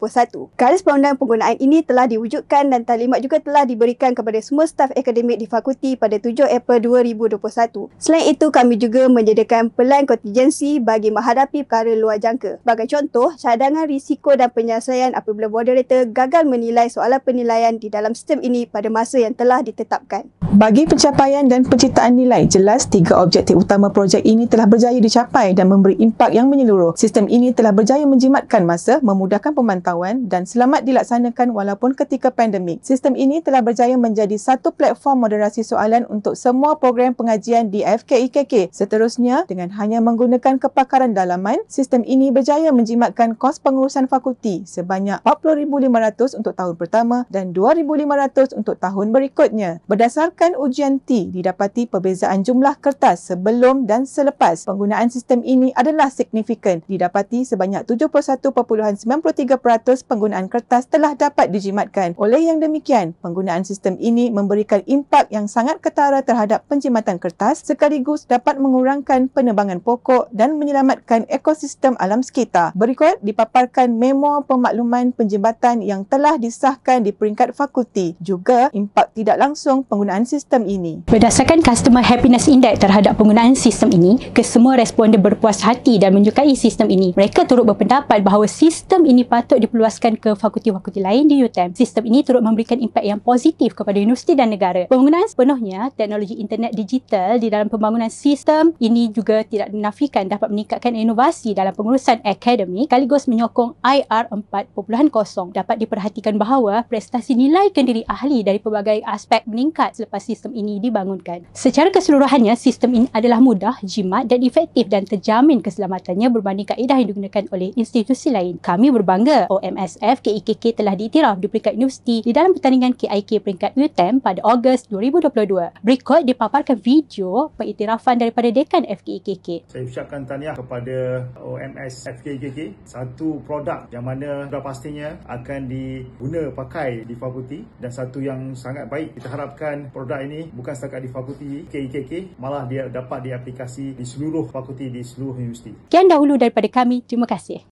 Garis panduan penggunaan ini telah diwujudkan dan taklimat juga telah diberikan kepada semua staf akademik di fakulti pada 7 April 2021. Selain itu, kami juga menyediakan pelan kontingensi bagi menghadapi perkara luar jangka. Sebagai contoh, cadangan risiko dan penyelesaian apabila moderator gagal menilai soalan penilaian di dalam sistem ini pada masa yang telah ditetapkan. Bagi pencapaian dan penciptaan nilai, jelas 3 objektif utama projek ini telah berjaya dicapai dan memberi impak yang menyeluruh. Sistem ini telah berjaya menjimatkan masa, memudahkan pemantauan dan selamat dilaksanakan walaupun ketika pandemik. Sistem ini telah berjaya menjadi satu platform moderasi soalan untuk semua program pengajian di FKIKK. Seterusnya, dengan hanya menggunakan kepakaran dalaman, sistem ini berjaya menjimatkan kos pengurusan fakulti sebanyak 40,500 untuk tahun pertama dan 2,500 untuk tahun berikutnya. Berdasarkan ujian T, didapati perbezaan jumlah kertas sebelum dan selepas penggunaan sistem ini adalah signifikan. Didapati sebanyak 71.93% penggunaan kertas telah dapat dijimatkan. Oleh yang demikian, penggunaan sistem ini memberikan impak yang sangat ketara terhadap penjimatan kertas sekaligus dapat mengurangkan penerbangan pokok dan menyelamatkan ekosistem alam sekitar. Berikut dipaparkan memo pemakluman penjimatan yang telah disahkan di peringkat fakulti. Juga impak tidak langsung penggunaan sistem ini. Berdasarkan Customer Happiness Index terhadap penggunaan sistem ini, kesemua responden berpuas hati dan menyukai sistem ini. Mereka turut berpendapat bahawa sistem ini patut diperluaskan ke fakulti-fakulti lain di UTM. Sistem ini turut memberikan impak yang positif kepada universiti dan negara. Penggunaan sepenuhnya teknologi internet digital di dalam pembangunan sistem ini juga tidak dinafikan dapat meningkatkan inovasi dalam pengurusan akademik sekaligus menyokong IR 4.0. Dapat diperhatikan bahawa prestasi nilai kendiri ahli dari pelbagai aspek meningkat selepas sistem ini dibangunkan. Secara keseluruhannya, sistem ini adalah mudah, jimat dan efektif dan terjamin keselamatannya berbanding kaedah yang digunakan oleh institusi lain. Kami berbangga OMSF KIKK telah diiktiraf di peringkat universiti di dalam pertandingan KIK peringkat UTM pada Ogos 2022. Berikut dipaparkan video pengiktirafan daripada Dekan FKIKK. Saya mengucapkan tahniah kepada OMS FKKK, satu produk yang mana sudah pastinya akan diguna pakai di fakulti dan satu yang sangat baik. Kita harapkan produk ini bukan setakat di fakulti KKK, malah dia dapat diaplikasi di seluruh fakulti di seluruh universiti. Sekian dahulu daripada kami. Terima kasih.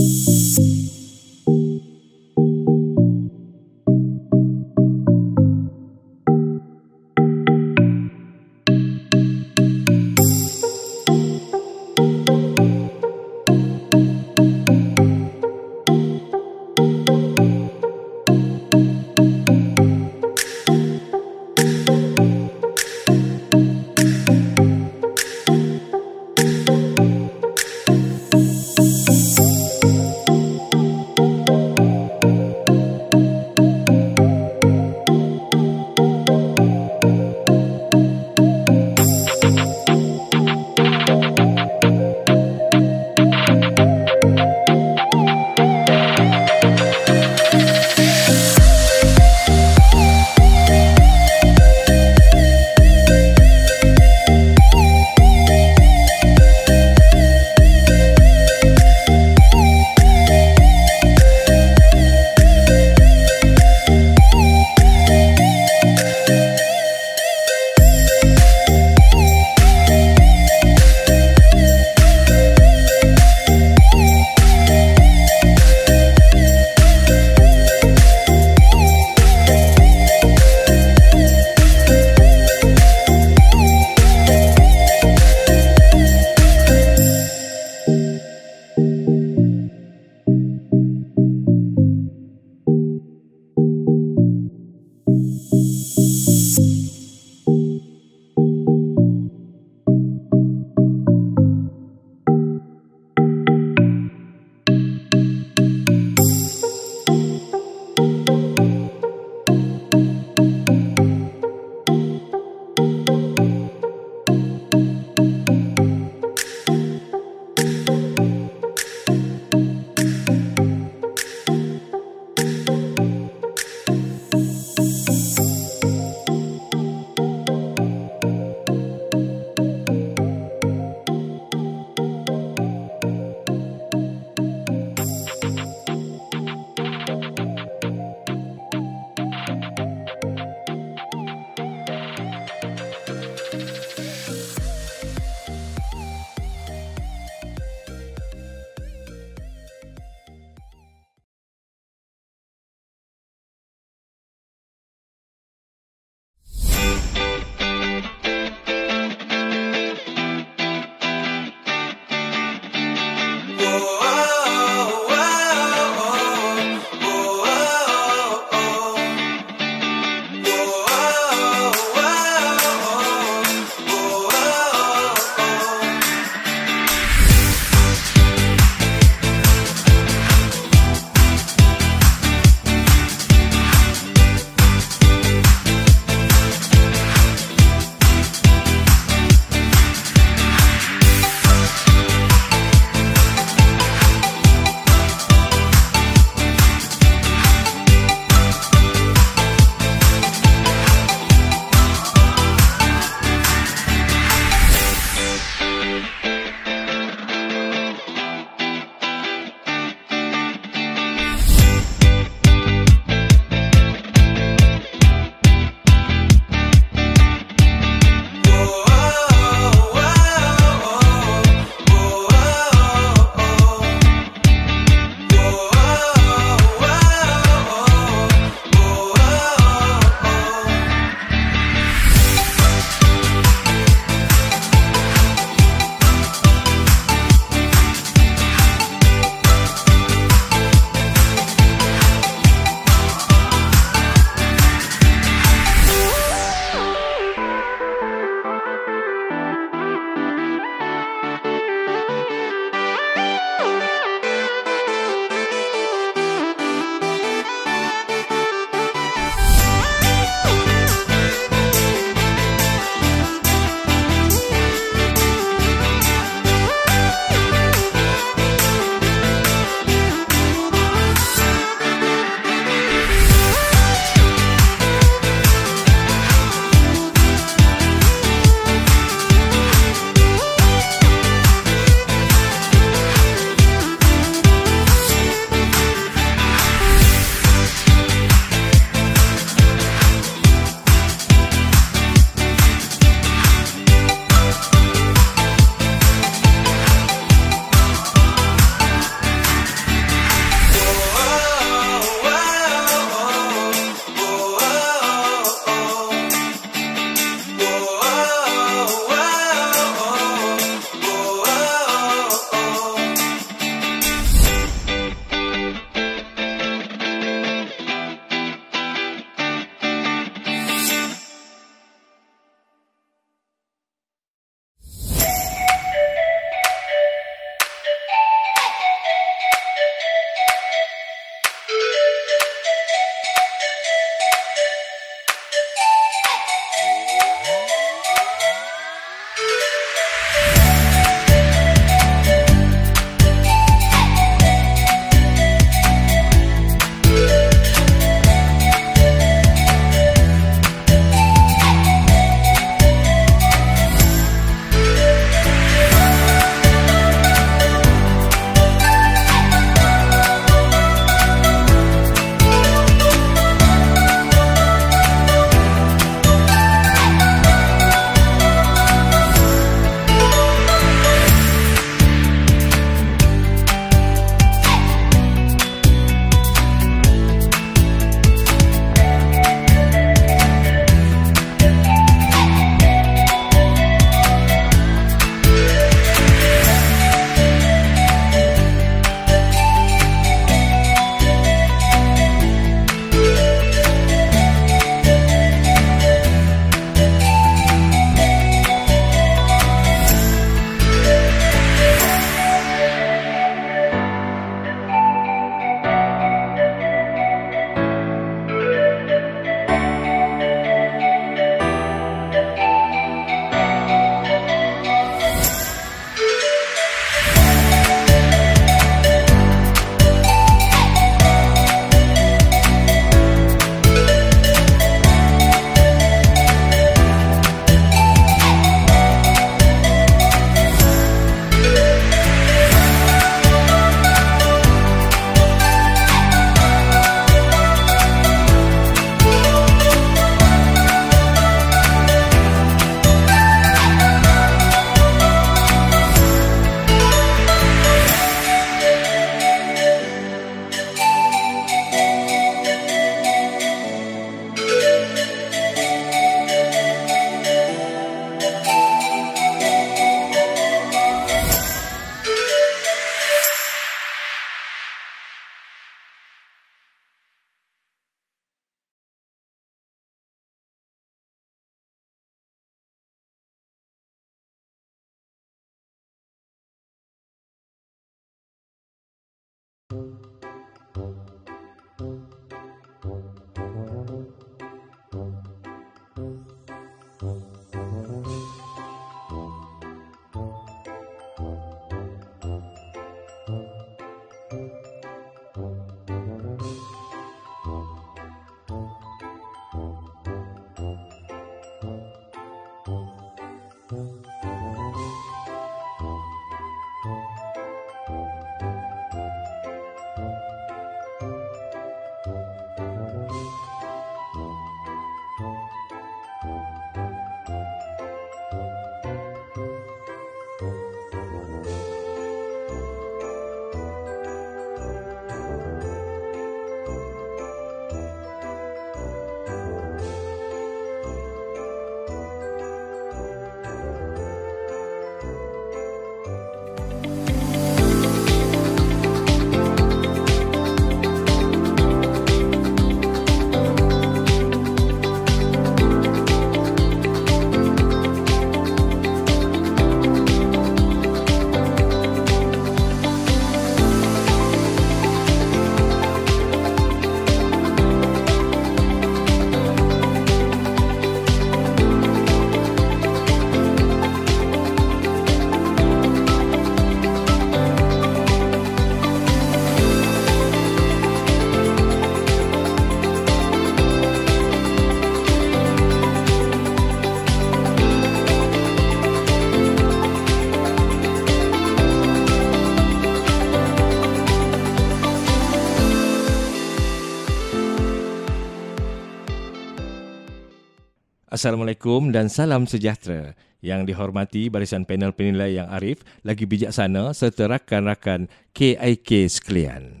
Assalamualaikum dan salam sejahtera. Yang dihormati barisan panel penilai yang arif, lagi bijaksana serta rakan-rakan KIK sekalian.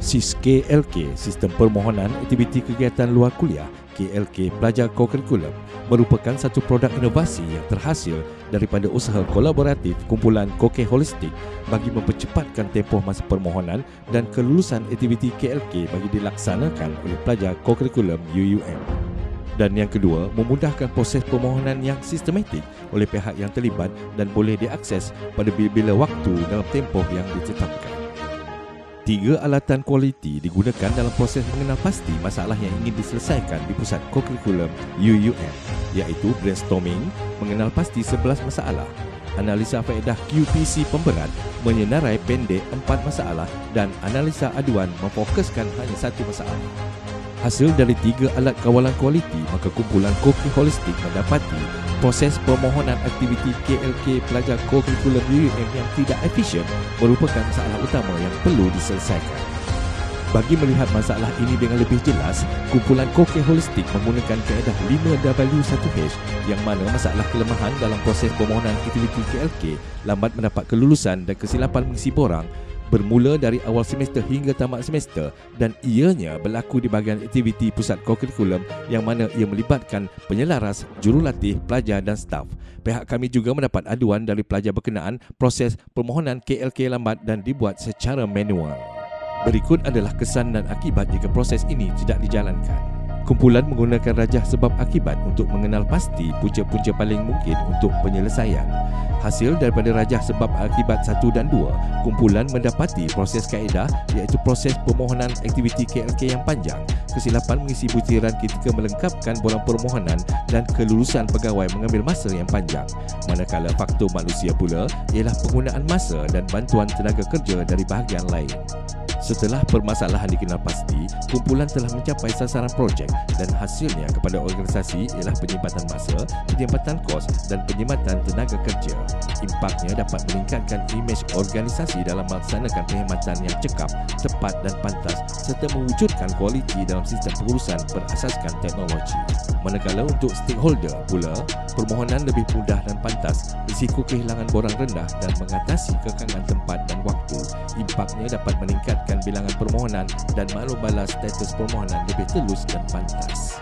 SIS KLK, Sistem Permohonan Aktiviti Kegiatan Luar Kuliah KLK Pelajar Co-Curriculum, merupakan satu produk inovasi yang terhasil daripada usaha kolaboratif kumpulan Koke Holistik bagi mempercepatkan tempoh masa permohonan dan kelulusan aktiviti KLK bagi dilaksanakan oleh pelajar Co-Curriculum UUM. Dan yang kedua, memudahkan proses permohonan yang sistematik oleh pihak yang terlibat dan boleh diakses pada bila-bila waktu dalam tempoh yang ditetapkan. 3 alatan kualiti digunakan dalam proses mengenal pasti masalah yang ingin diselesaikan di pusat Co-Curriculum UUM, iaitu brainstorming, mengenal pasti 11 masalah, analisa faedah QPC pemberat, menyenarai pendek 4 masalah dan analisa aduan memfokuskan hanya 1 masalah. Hasil dari 3 alat kawalan kualiti, maka kumpulan Koke Holistik mendapati proses permohonan aktiviti KLK Pelajar Co-Curriculum UUM yang tidak efisien merupakan masalah utama yang perlu diselesaikan. Bagi melihat masalah ini dengan lebih jelas, kumpulan Koke Holistik menggunakan kaedah 5W1H yang mana masalah kelemahan dalam proses permohonan aktiviti KLK, lambat mendapat kelulusan dan kesilapan mengisi borang bermula dari awal semester hingga tamat semester dan ianya berlaku di bahagian aktiviti pusat Co-Curriculum yang mana ia melibatkan penyelaras, jurulatih, pelajar dan staf. Pihak kami juga mendapat aduan dari pelajar berkenaan proses permohonan KLK lambat dan dibuat secara manual. Berikut adalah kesan dan akibat jika proses ini tidak dijalankan. Kumpulan menggunakan rajah sebab akibat untuk mengenal pasti punca-punca paling mungkin untuk penyelesaian. Hasil daripada rajah sebab akibat 1 dan 2, kumpulan mendapati proses kaedah iaitu proses permohonan aktiviti KLK yang panjang, kesilapan mengisi butiran ketika melengkapkan borang permohonan dan kelulusan pegawai mengambil masa yang panjang. Manakala faktor manusia pula ialah penggunaan masa dan bantuan tenaga kerja dari bahagian lain. Setelah permasalahan dikenal pasti, kumpulan telah mencapai sasaran projek dan hasilnya kepada organisasi ialah penyempatan masa, penyempatan kos dan penyempatan tenaga kerja. Impaknya dapat meningkatkan imej organisasi dalam melaksanakan perkhidmatan yang cekap, tepat dan pantas serta mewujudkan kualiti dalam sistem pengurusan berasaskan teknologi. Manakala untuk stakeholder pula, permohonan lebih mudah dan pantas, risiko kehilangan borang rendah dan mengatasi kekangan tempat dan waktu. Impaknya dapat meningkatkan bilangan permohonan dan maklum balas status permohonan lebih telus dan pantas.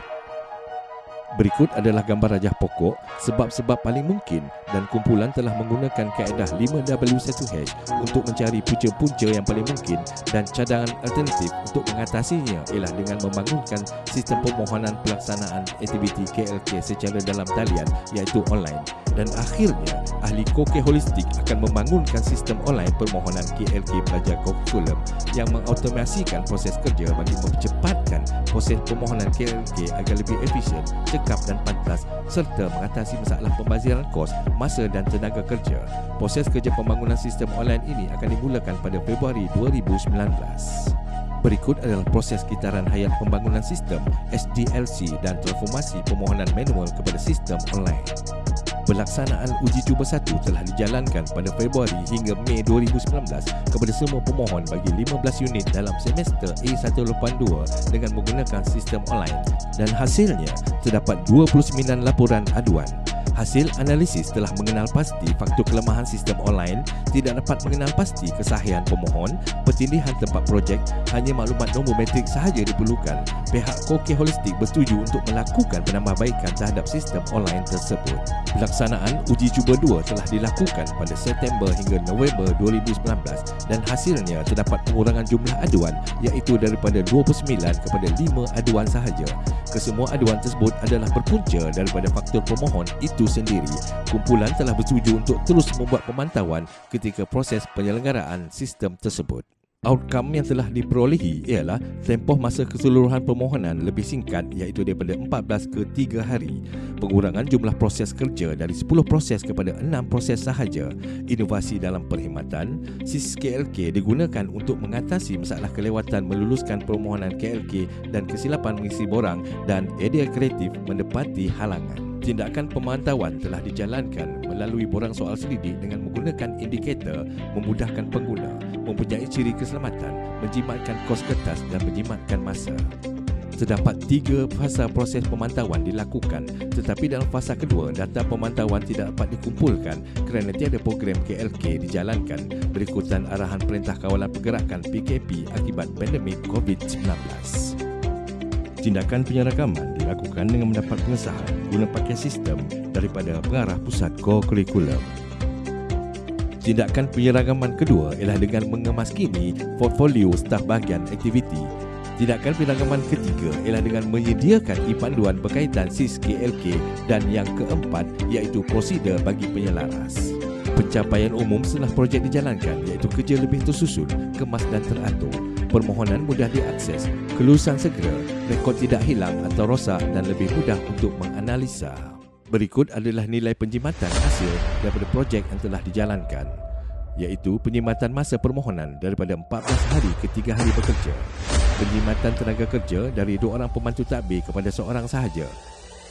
Berikut adalah gambar rajah pokok sebab-sebab paling mungkin dan kumpulan telah menggunakan kaedah 5W1H untuk mencari punca-punca yang paling mungkin dan cadangan alternatif untuk mengatasinya ialah dengan membangunkan sistem permohonan pelaksanaan aktiviti KLK secara dalam talian iaitu online dan akhirnya ahli KOKE Holistik akan membangunkan sistem online permohonan KLK pelajar kurikulum yang mengautomasikan proses kerja bagi mempercepatkan proses permohonan KLK agar lebih efisien, cekap dan pantas serta mengatasi masalah pembaziran kos, masa dan tenaga kerja. Proses kerja pembangunan sistem online ini akan dimulakan pada Februari 2019. Berikut adalah proses kitaran hayat pembangunan sistem SDLC dan transformasi permohonan manual kepada sistem online. Pelaksanaan uji cuba 1 telah dijalankan pada Februari hingga Mei 2019 kepada semua pemohon bagi 15 unit dalam semester A182 dengan menggunakan sistem online dan hasilnya terdapat 29 laporan aduan. Hasil analisis telah mengenal pasti faktor kelemahan sistem online, tidak dapat mengenal pasti kesahihan pemohon, pertindihan tempat projek, hanya maklumat nombor metrik sahaja diperlukan. Pihak KOKE Holistik bersetuju untuk melakukan penambahbaikan terhadap sistem online tersebut. Pelaksanaan uji cuba 2 telah dilakukan pada September hingga November 2019 dan hasilnya terdapat pengurangan jumlah aduan iaitu daripada 29 kepada 5 aduan sahaja. Kesemua aduan tersebut adalah berpunca daripada faktor pemohon itu sendiri. Kumpulan telah bersetuju untuk terus membuat pemantauan ketika proses penyelenggaraan sistem tersebut. Outcome yang telah diperolehi ialah tempoh masa keseluruhan permohonan lebih singkat iaitu daripada 14 ke 3 hari. Pengurangan jumlah proses kerja dari 10 proses kepada 6 proses sahaja. Inovasi dalam perkhidmatan, SIS KLK digunakan untuk mengatasi masalah kelewatan meluluskan permohonan KLK dan kesilapan mengisi borang dan idea kreatif mendapati halangan. Tindakan pemantauan telah dijalankan melalui borang soal selidik dengan menggunakan indikator memudahkan pengguna, mempunyai ciri keselamatan, menjimatkan kos kertas dan menjimatkan masa. Terdapat 3 fasa proses pemantauan dilakukan, tetapi dalam fasa kedua data pemantauan tidak dapat dikumpulkan kerana tiada program KLK dijalankan berikutan arahan Perintah Kawalan Pergerakan PKP akibat pandemik COVID-19. Tindakan penyeragaman dilakukan dengan mendapat pengesahan guna pakai sistem daripada pengarah pusat kurikulum. Tindakan penyeragaman kedua ialah dengan mengemaskini portfolio staf bahagian aktiviti. Tindakan penyeragaman ketiga ialah dengan menyediakan e-panduan berkaitan SIS KLK dan yang keempat iaitu prosedur bagi penyelaras. Pencapaian umum setelah projek dijalankan iaitu kerja lebih tersusun, kemas dan teratur. Permohonan mudah diakses, kelulusan segera, rekod tidak hilang atau rosak dan lebih mudah untuk menganalisa. Berikut adalah nilai penjimatan hasil daripada projek yang telah dijalankan, iaitu penjimatan masa permohonan daripada 14 hari ke 3 hari bekerja. Penjimatan tenaga kerja dari 2 orang pembantu tadbir kepada 1 orang sahaja.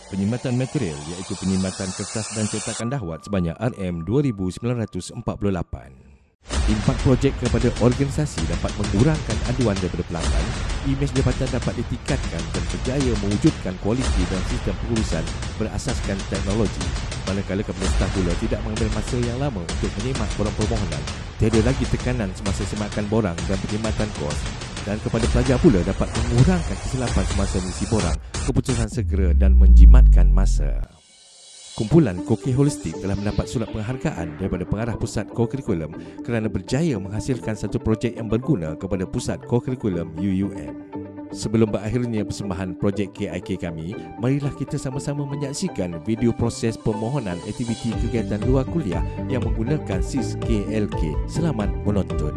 Penjimatan material iaitu penjimatan kertas dan cetakan dahwat sebanyak RM2,948. Impak projek kepada organisasi dapat mengurangkan aduan daripada pelanggan, imej jabatan dapat ditingkatkan dan berjaya mewujudkan kualiti dan sistem pengurusan berasaskan teknologi. Manakala kepada staf pula tidak mengambil masa yang lama untuk menyimak borang permohonan, tiada lagi tekanan semasa semakan borang dan perkhidmatan kos. Dan kepada pelajar pula dapat mengurangkan kesilapan semasa mengisi borang, keputusan segera dan menjimatkan masa. Kumpulan KOKE Holistik telah mendapat surat penghargaan daripada Pengarah Pusat Kurikulum kerana berjaya menghasilkan satu projek yang berguna kepada Pusat Kurikulum UUM. Sebelum berakhirnya persembahan projek KIK kami, marilah kita sama-sama menyaksikan video proses permohonan aktiviti kegiatan luar kuliah yang menggunakan SIS KLK. Selamat menonton.